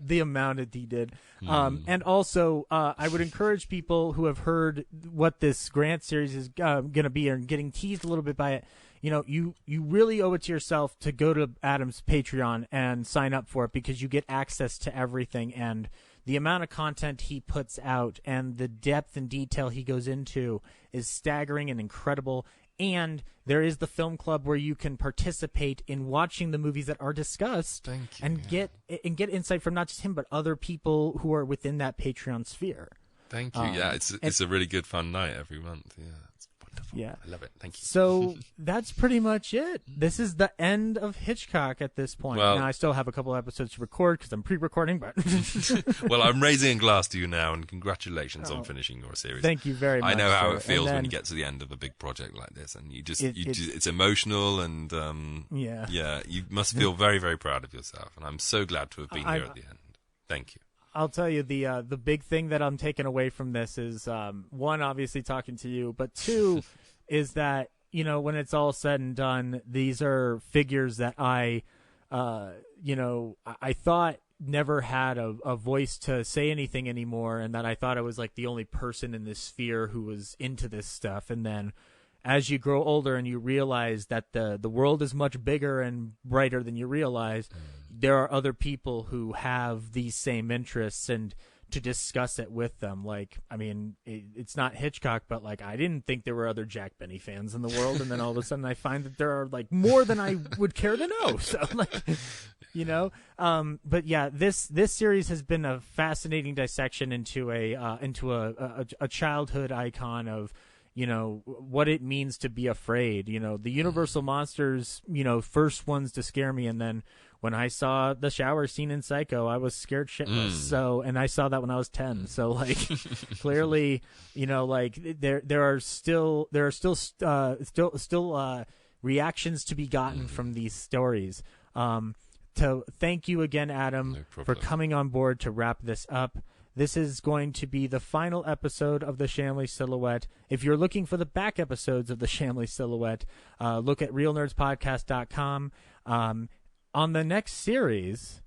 the amount that he did. And also, I would encourage people who have heard what this Grant series is going to be and getting teased a little bit by it. You really owe it to yourself to go to Adam's Patreon and sign up for it, because you get access to everything, and the amount of content he puts out and the depth and detail he goes into is staggering and incredible. And there is the film club where you can participate in watching the movies that are discussed get insight from not just him, but other people who are within that Patreon sphere. Thank you. It's a really good fun night every month. Yeah. Yeah, I love it. Thank you. So that's pretty much it. This is the end of Hitchcock at this point. Well, now I still have a couple episodes to record because I'm pre-recording, but well, I'm raising a glass to you now, and congratulations on finishing your series. Thank you very much. I know how it feels when you get to the end of a big project like this, and it's emotional, and you must feel very, very proud of yourself, and I'm so glad to have been here at the end. Thank you. I'll tell you, the big thing that I'm taking away from this is, one, obviously talking to you, but two, is that, when it's all said and done, these are figures that I thought never had a voice to say anything anymore, and that I thought I was like the only person in this sphere who was into this stuff. And then as you grow older and you realize that the world is much bigger and brighter than you realize, there are other people who have these same interests, and to discuss it with them. Like, I mean, it's not Hitchcock, but like, I didn't think there were other Jack Benny fans in the world, and then all of a sudden I find that there are like more than I would care to know. So like, you know, but yeah, this series has been a fascinating dissection into a childhood icon of, you know, what it means to be afraid. You know, the Universal monsters, you know, first ones to scare me, and then when I saw the shower scene in Psycho, I was scared shitless. So, and I saw that when I was 10. So, like, clearly, you know, like there are still reactions to be gotten from these stories. To thank you again, Adam, for coming on board to wrap this up. This is going to be the final episode of the Shamley Silhouette. If you're looking for the back episodes of the Shamley Silhouette, look at realnerdspodcast.com. On the next series,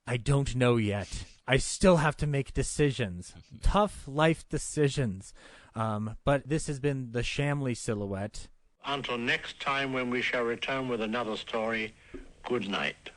I don't know yet. I still have to make decisions. Tough life decisions. But this has been the Shamley Silhouette. Until next time, when we shall return with another story, good night.